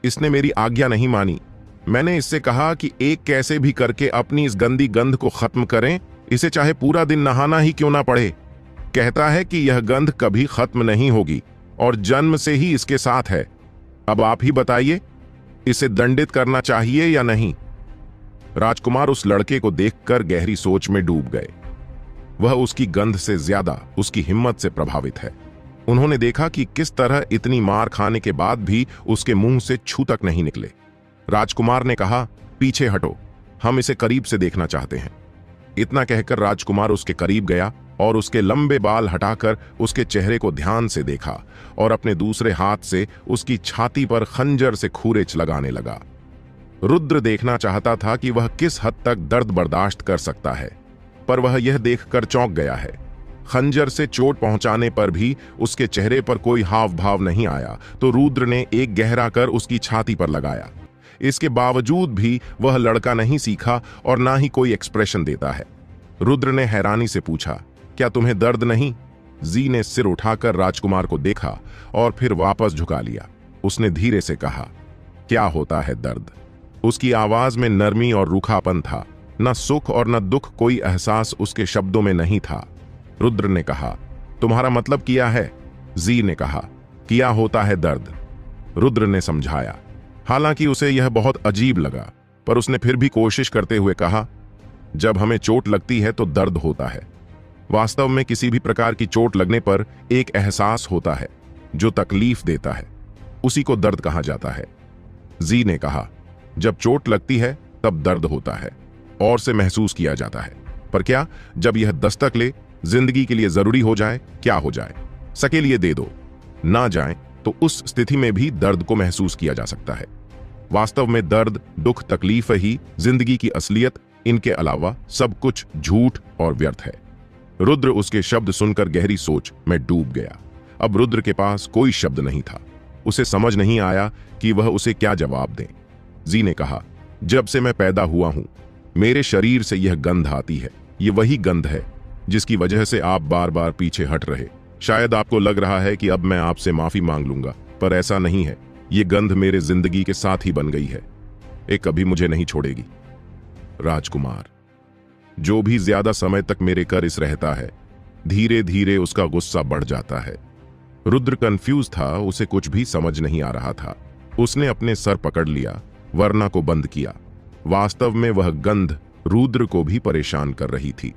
इसने मेरी आज्ञा नहीं मानी। मैंने इससे कहा कि एक कैसे भी करके अपनी इस गंदी गंध को खत्म करें, इसे चाहे पूरा दिन नहाना ही क्यों ना पड़े। कहता है कि यह गंध कभी खत्म नहीं होगी और जन्म से ही इसके साथ है। अब आप ही बताइए, इसे दंडित करना चाहिए या नहीं? राजकुमार उस लड़के को देखकर गहरी सोच में डूब गए। वह उसकी गंध से ज्यादा उसकी हिम्मत से प्रभावित है। उन्होंने देखा कि किस तरह इतनी मार खाने के बाद भी उसके मुंह से छू तक नहीं निकले। राजकुमार ने कहा, पीछे हटो, हम इसे करीब से देखना चाहते हैं। इतना कहकर राजकुमार उसके करीब गया और उसके लंबे बाल हटाकर उसके चेहरे को ध्यान से देखा और अपने दूसरे हाथ से उसकी छाती पर खंजर से खूरेच लगाने लगा। रुद्र देखना चाहता था कि वह किस हद तक दर्द बर्दाश्त कर सकता है, पर वह यह देखकर चौंक गया है। खंजर से चोट पहुंचाने पर भी उसके चेहरे पर कोई हाव भाव नहीं आया, तो रुद्र ने एक गहरा कर उसकी छाती पर लगाया। इसके बावजूद भी वह लड़का नहीं सीखा और ना ही कोई एक्सप्रेशन देता है। रुद्र ने हैरानी से पूछा, क्या तुम्हें दर्द नहीं? जी ने सिर उठाकर राजकुमार को देखा और फिर वापस झुका लिया। उसने धीरे से कहा, क्या होता है दर्द? उसकी आवाज में नरमी और रूखापन था। न सुख और न दुख, कोई एहसास उसके शब्दों में नहीं था। रुद्र ने कहा, तुम्हारा मतलब क्या है? जी ने कहा, क्या होता है दर्द? रुद्र ने समझाया। हालांकि उसे यह बहुत अजीब लगा, पर उसने फिर भी कोशिश करते हुए कहा, जब हमें चोट लगती है तो दर्द होता है। वास्तव में किसी भी प्रकार की चोट लगने पर एक एहसास होता है जो तकलीफ देता है, उसी को दर्द कहा जाता है। जी ने कहा, जब चोट लगती है तब दर्द होता है और से महसूस किया जाता है, पर क्या जब यह दस्तक ले, जिंदगी के लिए जरूरी हो जाए, क्या हो जाए, सके लिए दे दो, ना जाए, तो उस स्थिति में भी दर्द को महसूस किया जा सकता है। वास्तव में दर्द, दुख, तकलीफ ही जिंदगी की असलियत, इनके अलावा सब कुछ झूठ और व्यर्थ है। रुद्र उसके शब्द सुनकर गहरी सोच में डूब गया। अब रुद्र के पास कोई शब्द नहीं था। उसे समझ नहीं आया कि वह उसे क्या जवाब दे। जी ने कहा, जब से मैं पैदा हुआ हूं, मेरे शरीर से यह गंध आती है। ये वही गंध है जिसकी वजह से आप बार बार पीछे हट रहे। शायद आपको लग रहा है कि अब मैं आपसे माफी मांग लूंगा, पर ऐसा नहीं है। ये गंध मेरे जिंदगी के साथ ही बन गई है, ये कभी मुझे नहीं छोड़ेगी। राजकुमार, जो भी ज्यादा समय तक मेरे कर इस रहता है, धीरे धीरे उसका गुस्सा बढ़ जाता है। रुद्र कंफ्यूज था, उसे कुछ भी समझ नहीं आ रहा था। उसने अपने सर पकड़ लिया, वरना को बंद किया। वास्तव में वह गंध रुद्र को भी परेशान कर रही थी।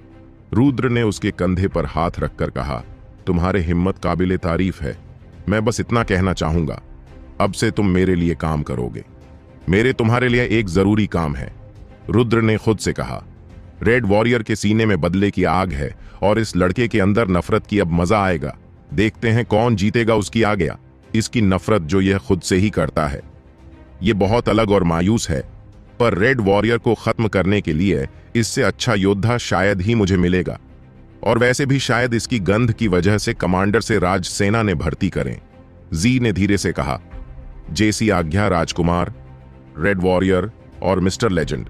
रुद्र ने उसके कंधे पर हाथ रखकर कहा, तुम्हारे हिम्मत काबिले तारीफ है। मैं बस इतना कहना चाहूंगा, अब से तुम मेरे लिए काम करोगे। मेरे तुम्हारे लिए एक जरूरी काम है, रुद्र ने खुद से कहा। रेड वॉरियर के सीने में बदले की आग है और इस लड़के के अंदर नफरत की अब मजा आएगा। देखते हैं कौन जीतेगा उसकी आज्ञा। इसकी नफरत जो यह खुद से ही करता है। यह बहुत अलग और मायूस है, पर रेड वॉरियर को खत्म करने के लिए इससे अच्छा योद्धा शायद ही मुझे मिलेगा। और वैसे भी शायद इसकी गंध की वजह से कमांडर से राज सेना ने भर्ती करें। जी ने धीरे से कहा। जैसी आज्ञा राजकुमार, रेड वॉरियर और मिस्टर लेजेंड।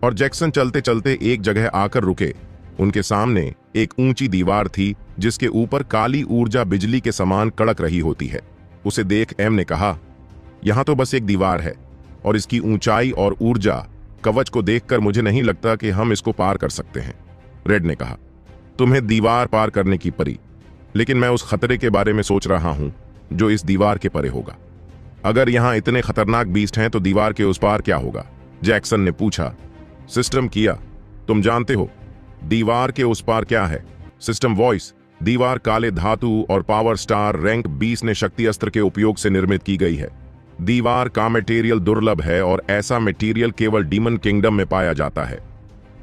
और जैक्सन चलते चलते एक जगह आकर रुके। उनके सामने एक ऊंची दीवार थी जिसके ऊपर काली ऊर्जा बिजली के समान कड़क रही होती है। उसे देख एम ने कहा, यहां तो बस एक दीवार है और इसकी ऊंचाई और ऊर्जा कवच को देखकर मुझे नहीं लगता कि हम इसको पार कर सकते हैं। रेड ने कहा, तुम्हें दीवार पार करने की परी, लेकिन मैं उस खतरे के बारे में सोच रहा हूं जो इस दीवार के परे होगा। अगर यहां इतने खतरनाक बीस्ट हैं तो दीवार के उस पार क्या होगा? जैक्सन ने पूछा। सिस्टम किया, तुम जानते हो दीवार के उस पार क्या है? सिस्टम वॉइस, दीवार काले धातु और पावर स्टार रैंक 20 ने शक्ति अस्त्र के उपयोग से निर्मित की गई है। दीवार का मटेरियल दुर्लभ है और ऐसा मटेरियल केवल डीमन किंगडम में पाया जाता है।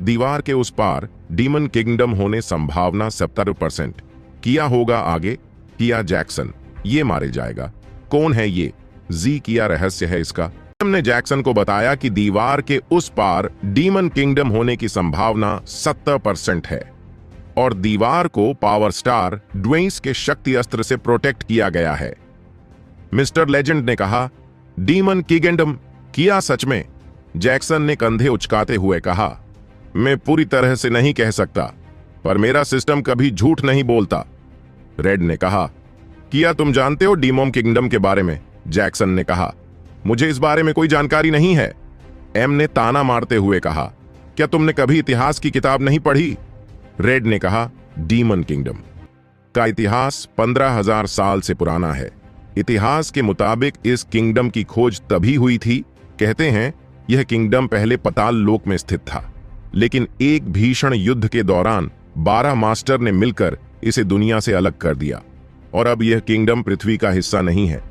दीवार के उस पार डीमन किंगडम होने संभावना 70%। किया होगा आगे? किया जैक्सन, ये मारे जाएगा। कौन है ये? जी, किया रहस्य है इसका। हमने जैक्सन को बताया कि दीवार के उस पार डीमन किंगडम होने की संभावना 70% है और दीवार को पावर स्टार ड्वेइस के शक्ति अस्त्र से प्रोटेक्ट किया गया है। मिस्टर लेजेंड ने कहा, डीमन किंगडम? किया सच में? जैक्सन ने कंधे उचकाते हुए कहा, मैं पूरी तरह से नहीं कह सकता, पर मेरा सिस्टम कभी झूठ नहीं बोलता। रेड ने कहा, किया तुम जानते हो डीमन किंगडम के बारे में? जैक्सन ने कहा, मुझे इस बारे में कोई जानकारी नहीं है। एम ने ताना मारते हुए कहा, क्या तुमने कभी इतिहास की किताब नहीं पढ़ी? रेड ने कहा, डीमन किंगडम का इतिहास 15,000 साल से पुराना है। इतिहास के मुताबिक इस किंगडम की खोज तभी हुई थी, कहते हैं यह किंगडम पहले पाताल लोक में स्थित था, लेकिन एक भीषण युद्ध के दौरान 12 मास्टर ने मिलकर इसे दुनिया से अलग कर दिया और अब यह किंगडम पृथ्वी का हिस्सा नहीं है।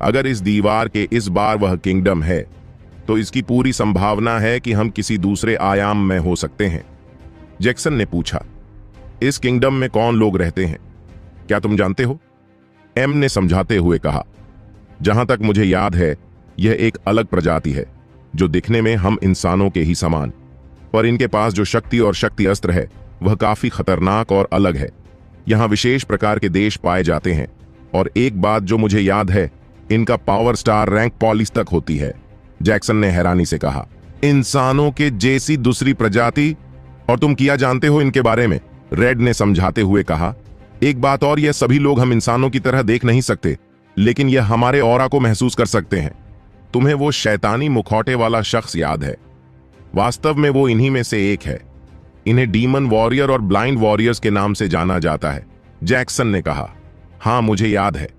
अगर इस दीवार के इस बार वह किंगडम है तो इसकी पूरी संभावना है कि हम किसी दूसरे आयाम में हो सकते हैं। जैक्सन ने पूछा, इस किंगडम में कौन लोग रहते हैं? क्या तुम जानते हो? एम ने समझाते हुए कहा, जहां तक मुझे याद है यह एक अलग प्रजाति है जो दिखने में हम इंसानों के ही समान, पर इनके पास जो शक्ति और शक्ति अस्त्र है वह काफी खतरनाक और अलग है। यहां विशेष प्रकार के देश पाए जाते हैं और एक बात जो मुझे याद है, इनका पावर स्टार रैंक पॉलिस तक होती है। जैक्सन ने हैरानी से कहा, इंसानों के जैसी दूसरी प्रजाति? और तुम क्या जानते हो इनके बारे में? रेड ने समझाते हुए कहा, एक बात और, यह सभी लोग हम इंसानों की तरह देख नहीं सकते, लेकिन यह हमारे ऑरा को महसूस कर सकते हैं। तुम्हें वो शैतानी मुखौटे वाला शख्स याद है? वास्तव में वो इन्हीं में से एक है। इन्हें डीमन वॉरियर और ब्लाइंड वॉरियर्स के नाम से जाना जाता है। जैक्सन ने कहा, हाँ मुझे याद है,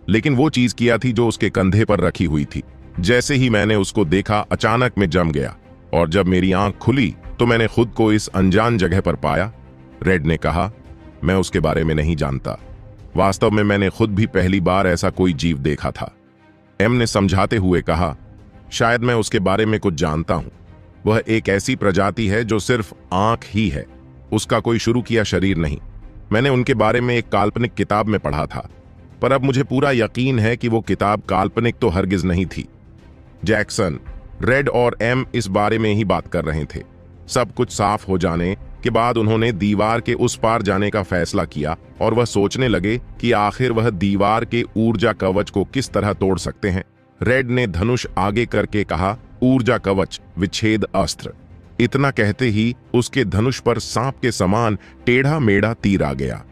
लेकिन वो चीज किया थी जो उसके कंधे पर रखी हुई थी। जैसे ही मैंने उसको देखा अचानक मैं जम गया और जब मेरी आंख खुली तो मैंने खुद को इस अनजान जगह पर पाया। रेड ने कहा, मैं उसके बारे में नहीं जानता। वास्तव में मैंने खुद भी पहली बार ऐसा कोई जीव देखा था। एम ने समझाते हुए कहा, शायद मैं उसके बारे में कुछ जानता हूं। वह एक ऐसी प्रजाति है जो सिर्फ आंख ही है, उसका कोई शुरू किया शरीर नहीं। मैंने उनके बारे में एक काल्पनिक किताब में पढ़ा था, पर अब मुझे पूरा यकीन है कि वो किताब काल्पनिक तो हरगिज नहीं थी। जैक्सन, रेड और एम इस बारे में ही बात कर रहे थे। सब कुछ साफ हो जाने के बाद उन्होंने दीवार के उस पार जाने का फैसला किया और वह सोचने लगे कि आखिर वह दीवार के ऊर्जा कवच को किस तरह तोड़ सकते हैं। रेड ने धनुष आगे करके कहा, ऊर्जा कवच विच्छेद अस्त्र। इतना कहते ही उसके धनुष पर सांप के समान टेढ़ा मेढ़ा तीर आ गया।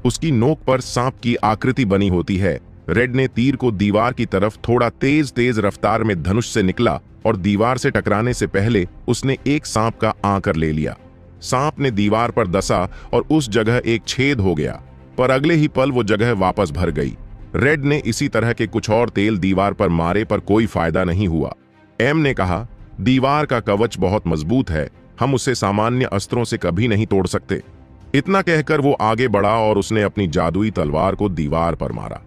उसकी नोक पर सांप की आकृति बनी होती है। रेड ने तीर को दीवार की तरफ थोड़ा तेज तेज रफ्तार में धनुष से निकला और दीवार से टकराने से पहले उसने एक सांप का आकर ले लिया। सांप ने दीवार पर दसा और उस जगह एक छेद हो गया, पर अगले ही पल वो जगह वापस भर गई। रेड ने इसी तरह के कुछ और तेल दीवार पर मारे पर कोई फायदा नहीं हुआ। एम ने कहा, दीवार का कवच बहुत मजबूत है, हम उसे सामान्य अस्त्रों से कभी नहीं तोड़ सकते। इतना कहकर वो आगे बढ़ा और उसने अपनी जादुई तलवार को दीवार पर मारा।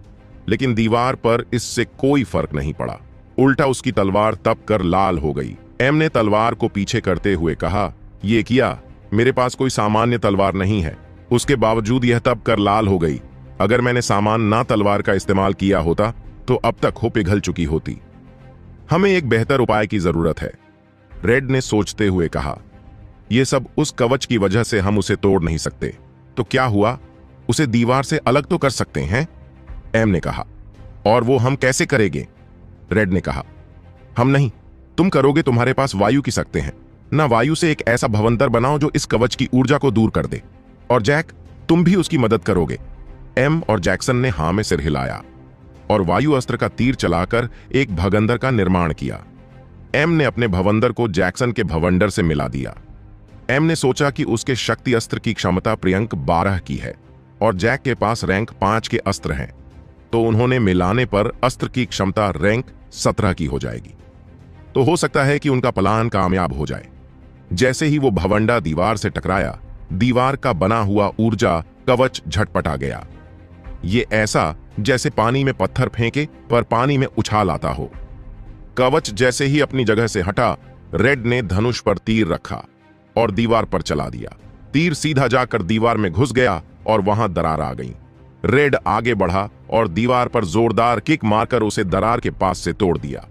लेकिन दीवार पर इससे कोई फर्क नहीं पड़ा। उल्टा उसकी तलवार तप कर लाल हो गई। एम ने तलवार को पीछे करते हुए कहा, ये किया, मेरे पास कोई सामान्य तलवार नहीं है, उसके बावजूद यह तप कर लाल हो गई। अगर मैंने सामान ना तलवार का इस्तेमाल किया होता तो अब तक हो पिघल चुकी होती। हमें एक बेहतर उपाय की जरूरत है, रेड ने सोचते हुए कहा। यह सब उस कवच की वजह से हम उसे तोड़ नहीं सकते। तो क्या हुआ, उसे दीवार से अलग तो कर सकते हैं, एम ने कहा। और वो हम कैसे करेंगे, रेड ने कहा। हम नहीं, तुम करोगे। तुम्हारे पास वायु की शक्ति है ना, वायु से एक ऐसा भवंतर बनाओ जो इस कवच की ऊर्जा को दूर कर दे। और जैक, तुम भी उसकी मदद करोगे। एम और जैक्सन ने हां में सिर हिलाया और वायु अस्त्र का तीर चलाकर एक भगंदर का निर्माण किया। एम ने अपने भवंदर को जैक्सन के भवंडर से मिला दिया। एम ने सोचा कि उसके शक्ति अस्त्र की क्षमता प्रियंक 12 की है और जैक के पास रैंक 5 के अस्त्र हैं, तो उन्होंने मिलाने पर अस्त्र की क्षमता रैंक 17 की हो जाएगी। तो हो सकता है कि उनका प्लान कामयाब हो जाए। जैसे ही वो भवंडा दीवार से टकराया, दीवार का बना हुआ ऊर्जा कवच झटपटा गया। ये ऐसा जैसे पानी में पत्थर फेंके पर पानी में उछाल आता हो। कवच जैसे ही अपनी जगह से हटा, रेड ने धनुष पर तीर रखा और दीवार पर चला दिया। तीर सीधा जाकर दीवार में घुस गया और वहां दरार आ गई। रेड आगे बढ़ा और दीवार पर जोरदार किक मारकर उसे दरार के पास से तोड़ दिया।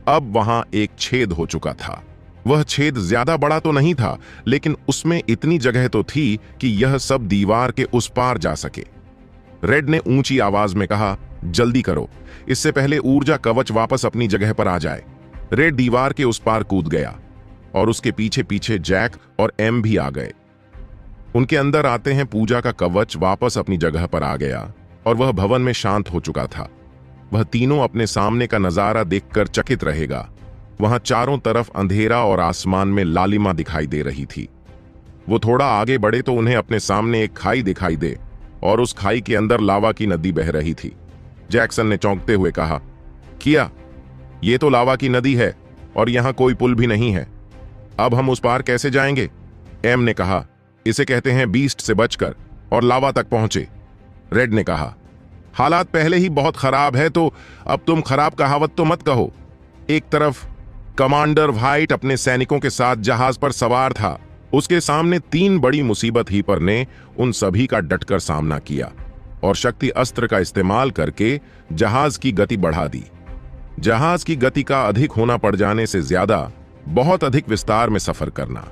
अब वहां एक छेद हो चुका था। वह छेद ज्यादा बड़ा तो नहीं था, लेकिन उसमें इतनी जगह तो थी कि यह सब दीवार के उस पार जा सके। रेड ने ऊंची आवाज में कहा, जल्दी करो, इससे पहले ऊर्जा कवच वापस अपनी जगह पर आ जाए। रेड दीवार के उस पार कूद गया और उसके पीछे पीछे जैक और एम भी आ गए। उनके अंदर आते हैं पूजा का कवच वापस अपनी जगह पर आ गया और वह भवन में शांत हो चुका था। वह तीनों अपने सामने का नजारा देखकर चकित रहेगा। वहां चारों तरफ अंधेरा और आसमान में लालिमा दिखाई दे रही थी। वो थोड़ा आगे बढ़े तो उन्हें अपने सामने एक खाई दिखाई दे और उस खाई के अंदर लावा की नदी बह रही थी। जैक्सन ने चौंकते हुए कहा, किया, ये तो लावा की नदी है और यहां कोई पुल भी नहीं है। अब हम उस पार कैसे जाएंगे? एम ने कहा, इसे कहते हैं बीस्ट से बचकर और लावा तक पहुंचे। रेड ने कहा, हालात पहले ही बहुत खराब है, तो अब तुम खराब कहावत तो मत कहो। एक तरफ कमांडर व्हाइट अपने सैनिकों के साथ जहाज पर सवार था। उसके सामने 3 बड़ी मुसीबत हीपर ने उन सभी का डटकर सामना किया और शक्ति अस्त्र का इस्तेमाल करके जहाज की गति बढ़ा दी। जहाज की गति का अधिक होना पड़ जाने से ज्यादा बहुत अधिक विस्तार में सफर करना।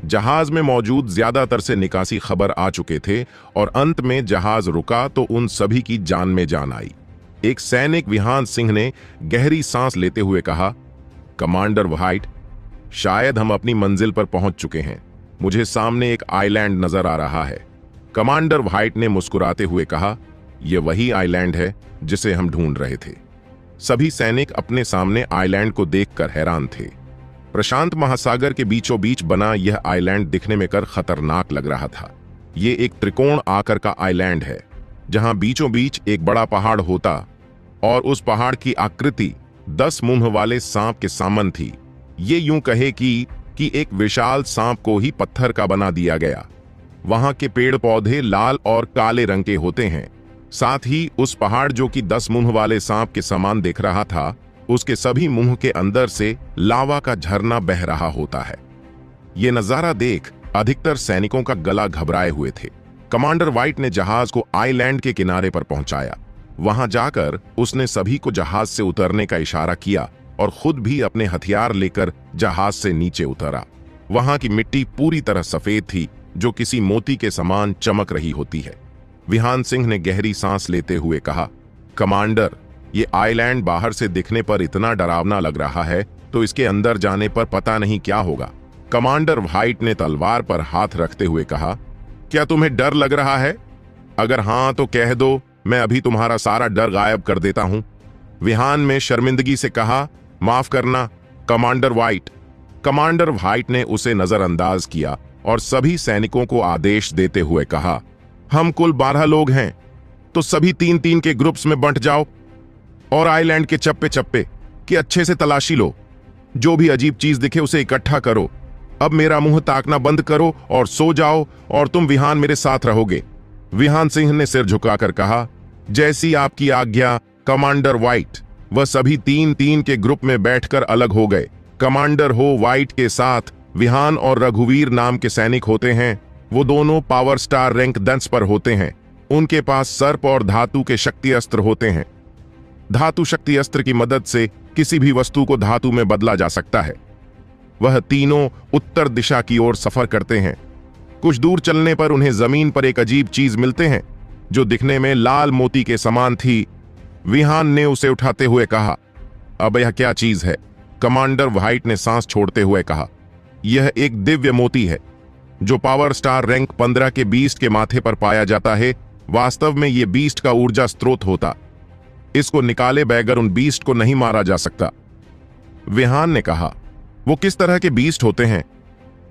जहाज में मौजूद ज्यादातर से निकासी खबर आ चुके थे और अंत में जहाज रुका तो उन सभी की जान में जान आई। एक सैनिक विहान सिंह ने गहरी सांस लेते हुए कहा, कमांडर व्हाइट, शायद हम अपनी मंजिल पर पहुंच चुके हैं। मुझे सामने एक आइलैंड नजर आ रहा है। कमांडर व्हाइट ने मुस्कुराते हुए कहा, यह वही आइलैंड है जिसे हम ढूंढ रहे थे। सभी सैनिक अपने सामने आइलैंड को देखकर हैरान थे। प्रशांत महासागर के बीचों बीच बना यह आइलैंड दिखने में कर खतरनाक लग रहा था। यह एक त्रिकोण आकार का आइलैंड है जहां बीचों बीच एक बड़ा पहाड़ होता और उस पहाड़ की आकृति 10 मुंह वाले सांप के सामन थी। ये यूं कहे कि एक विशाल सांप को ही पत्थर का बना दिया गया। वहां के पेड़ पौधे लाल और काले रंग के होते हैं। साथ ही उस पहाड़ जो कि 10 मुंह वाले सांप के समान दिख रहा था, उसके सभी मुंह के अंदर से लावा का झरना बह रहा होता है। ये नजारा देख अधिकतर सैनिकों का गला घबराए हुए थे। कमांडर व्हाइट ने जहाज को आइलैंड के किनारे पर पहुंचाया। वहां जाकर उसने सभी को जहाज से उतरने का इशारा किया और खुद भी अपने हथियार लेकर जहाज से नीचे उतरा। वहां की मिट्टी पूरी तरह सफेद थी, जो किसी मोती के समान चमक रही होती है। विहान सिंह ने गहरी सांस लेते हुए कहा, कमांडर, ये आइलैंड बाहर से दिखने पर इतना डरावना लग रहा है, तो इसके अंदर जाने पर पता नहीं क्या होगा। कमांडर व्हाइट ने तलवार पर हाथ रखते हुए कहा, क्या तुम्हें डर लग रहा है? अगर हां तो कह दो, मैं अभी तुम्हारा सारा डर गायब कर देता हूं। विहान ने शर्मिंदगी से कहा, माफ करना कमांडर व्हाइट। कमांडर व्हाइट ने उसे नजरअंदाज किया और सभी सैनिकों को आदेश देते हुए कहा, हम कुल 12 लोग हैं, तो सभी 3-3 के ग्रुप्स में बंट जाओ और आइलैंड के चप्पे चप्पे की अच्छे से तलाशी लो। जो भी अजीब चीज दिखे उसे इकट्ठा करो। अब मेरा मुंह ताकना बंद करो और सो जाओ, और तुम विहान मेरे साथ रहोगे। विहान सिंह ने सिर झुकाकर कहा, जैसी आपकी आज्ञा कमांडर व्हाइट। वह सभी 3-3 के ग्रुप में बैठकर अलग हो गए। कमांडर हो व्हाइट के साथ विहान और रघुवीर नाम के सैनिक होते हैं। वो दोनों पावर स्टार रैंक 10 पर होते हैं। उनके पास सर्प और धातु के शक्ति अस्त्र होते हैं। धातु शक्ति अस्त्र की मदद से किसी भी वस्तु को धातु में बदला जा सकता है। वह तीनों उत्तर दिशा की ओर सफर करते हैं। कुछ दूर चलने पर उन्हें जमीन पर एक अजीब चीज मिलते हैं जो दिखने में लाल मोती के समान थी। विहान ने उसे उठाते हुए कहा, अब यह क्या चीज है? कमांडर व्हाइट ने सांस छोड़ते हुए कहा, यह एक दिव्य मोती है जो पावर स्टार रैंक 15 के बीस्ट के माथे पर पाया जाता है। वास्तव में यह बीस्ट का ऊर्जा स्रोत होता। इसको निकाले बगैर उन बीस्ट को नहीं मारा जा सकता। विहान ने कहा, वो किस तरह के बीस्ट होते हैं?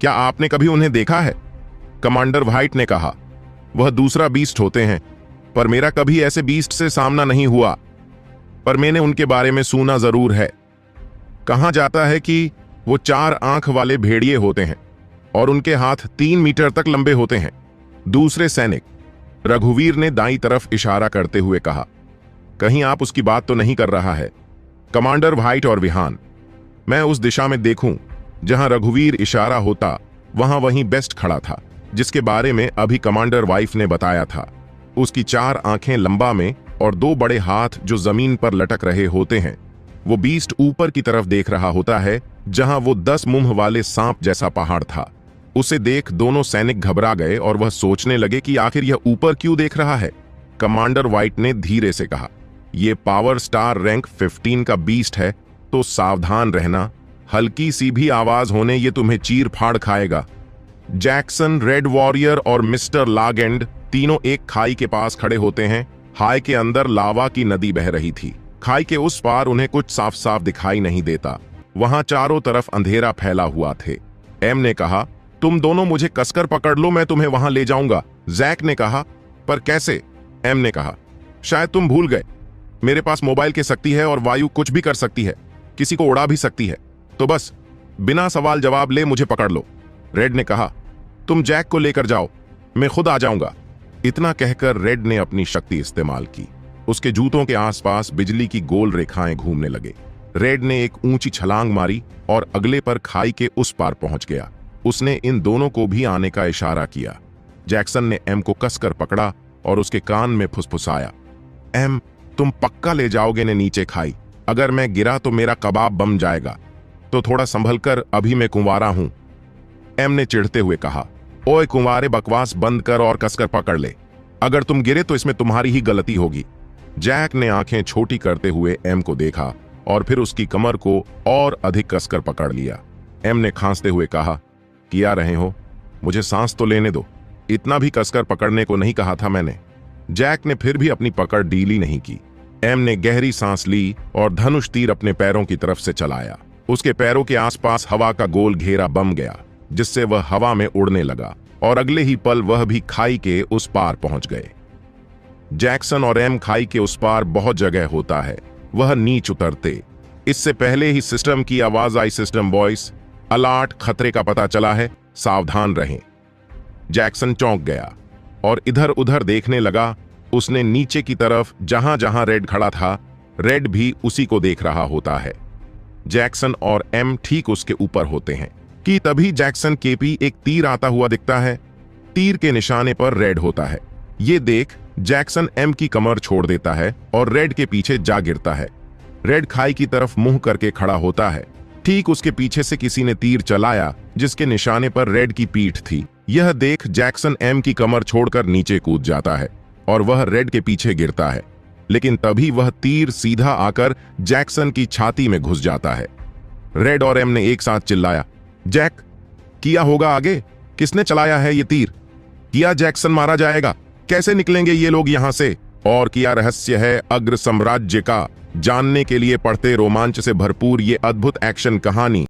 क्या आपने कभी उन्हें देखा है? कमांडर व्हाइट ने कहा, वह दूसरा बीस्ट होते हैं, पर मेरा कभी ऐसे बीस्ट से सामना नहीं हुआ, पर मैंने उनके बारे में सुना जरूर है। कहा जाता है कि वो 4 आंख वाले भेड़िए होते हैं और उनके हाथ 3 मीटर तक लंबे होते हैं। दूसरे सैनिक रघुवीर ने दाईं तरफ इशारा करते हुए कहा, कहीं आप उसकी बात तो नहीं कर रहा है? कमांडर व्हाइट और विहान, मैं उस दिशा में देखूं जहां रघुवीर इशारा होता, वहां वहीं बेस्ट खड़ा था, जिसके बारे में अभी कमांडर वाइफ ने बताया था। उसकी 4 आंखें लंबा में और 2 बड़े हाथ जो जमीन पर लटक रहे होते हैं। वो बीस्ट ऊपर की तरफ देख रहा होता है जहां वो 10 मुंह वाले सांप जैसा पहाड़ था। उसे देख दोनों सैनिक घबरा गए और वह सोचने लगे कि आखिर यह ऊपर क्यों देख रहा है। कमांडर व्हाइट ने धीरे से कहा, यह पावर स्टार रैंक 15 का बीस्ट है, तो सावधान रहना। हल्की सी भी आवाज होने ये तुम्हें चीर फाड़ खाएगा। जैक्सन, रेड वॉरियर और मिस्टर लागेंड तीनों एक खाई के पास खड़े होते हैं। खाई के अंदर लावा की नदी बह रही थी। खाई के उस पार उन्हें कुछ साफ साफ दिखाई नहीं देता। वहां चारों तरफ अंधेरा फैला हुआ थे। एम ने कहा, तुम दोनों मुझे कसकर पकड़ लो, मैं तुम्हें वहां ले जाऊंगा। जैक ने कहा, पर कैसे? एम ने कहा, शायद तुम भूल गए, मेरे पास मोबाइल की शक्ति है और वायु कुछ भी कर सकती है, किसी को उड़ा भी सकती है, तो बस बिना सवाल जवाब ले मुझे पकड़ लो। रेड ने कहा, तुम जैक को लेकर जाओ, मैं खुद आ जाऊंगा। इतना कहकर रेड ने अपनी शक्ति इस्तेमाल की। उसके जूतों के आसपास बिजली की गोल रेखाएं घूमने लगे। रेड ने एक ऊंची छलांग मारी और अगले पर खाई के उस पार पहुंच गया। उसने इन दोनों को भी आने का इशारा किया। जैक्सन ने एम को कसकर पकड़ा और उसके कान में फुसफुसाया, एम, तुम पक्का ले जाओगे ने नीचे खाई? अगर मैं गिरा तो मेरा कबाब बम जाएगा, तो थोड़ा संभल कर, अभी मैं कुंवारा हूं। एम ने चिढ़ते हुए कहा, ओए कुंवारे, बकवास बंद कर और कसकर पकड़ ले। अगर तुम गिरे तो इसमें तुम्हारी ही गलती होगी। जैक ने आंखें छोटी करते हुए एम को देखा और फिर उसकी कमर को और अधिक कसकर पकड़ लिया। एम ने खांसते हुए कहा, किया रहे हो, मुझे सांस तो लेने दो, इतना भी कसकर पकड़ने को नहीं कहा था मैंने। जैक ने फिर भी अपनी पकड़ ढीली नहीं की। एम ने गहरी सांस ली और धनुष तीर अपने पैरों की तरफ से चलाया। उसके पैरों के आसपास हवा का गोल घेरा बन गया, जिससे वह हवा में उड़ने लगा और अगले ही पल वह भी खाई के उस पार पहुंच गए। जैक्सन और एम खाई के उस पार बहुत जगह होता है, वह नीच उतरते। इससे पहले ही सिस्टम की आवाज आई, सिस्टम वॉइस, अलर्ट, खतरे का पता चला है, सावधान रहें। जैक्सन चौंक गया और इधर उधर देखने लगा। उसने नीचे की तरफ जहां जहां रेड खड़ा था, रेड भी उसी को देख रहा होता है। जैक्सन और एम ठीक उसके ऊपर होते हैं कि तभी जैक्सन के पी एक तीर आता हुआ दिखता है। तीर के निशाने पर रेड होता है। ये देख जैक्सन एम की कमर छोड़ देता है और रेड के पीछे जा गिरता है। रेड खाई की तरफ मुंह करके खड़ा होता है। ठीक उसके पीछे से किसी ने तीर चलाया जिसके निशाने पर रेड की पीठ थी। यह देख जैक्सन एम की कमर छोड़कर नीचे कूद जाता है और वह रेड के पीछे गिरता है, लेकिन तभी वह तीर सीधा आकर जैक्सन की छाती में घुस जाता है। रेड और एम ने एक साथ चिल्लाया, जैक, किया होगा आगे? किसने चलाया है ये तीर? किया जैक्सन मारा जाएगा? कैसे निकलेंगे ये लोग यहां से? और क्या रहस्य है अग्र साम्राज्य का? जानने के लिए पढ़ते रोमांच से भरपूर ये अद्भुत एक्शन कहानी।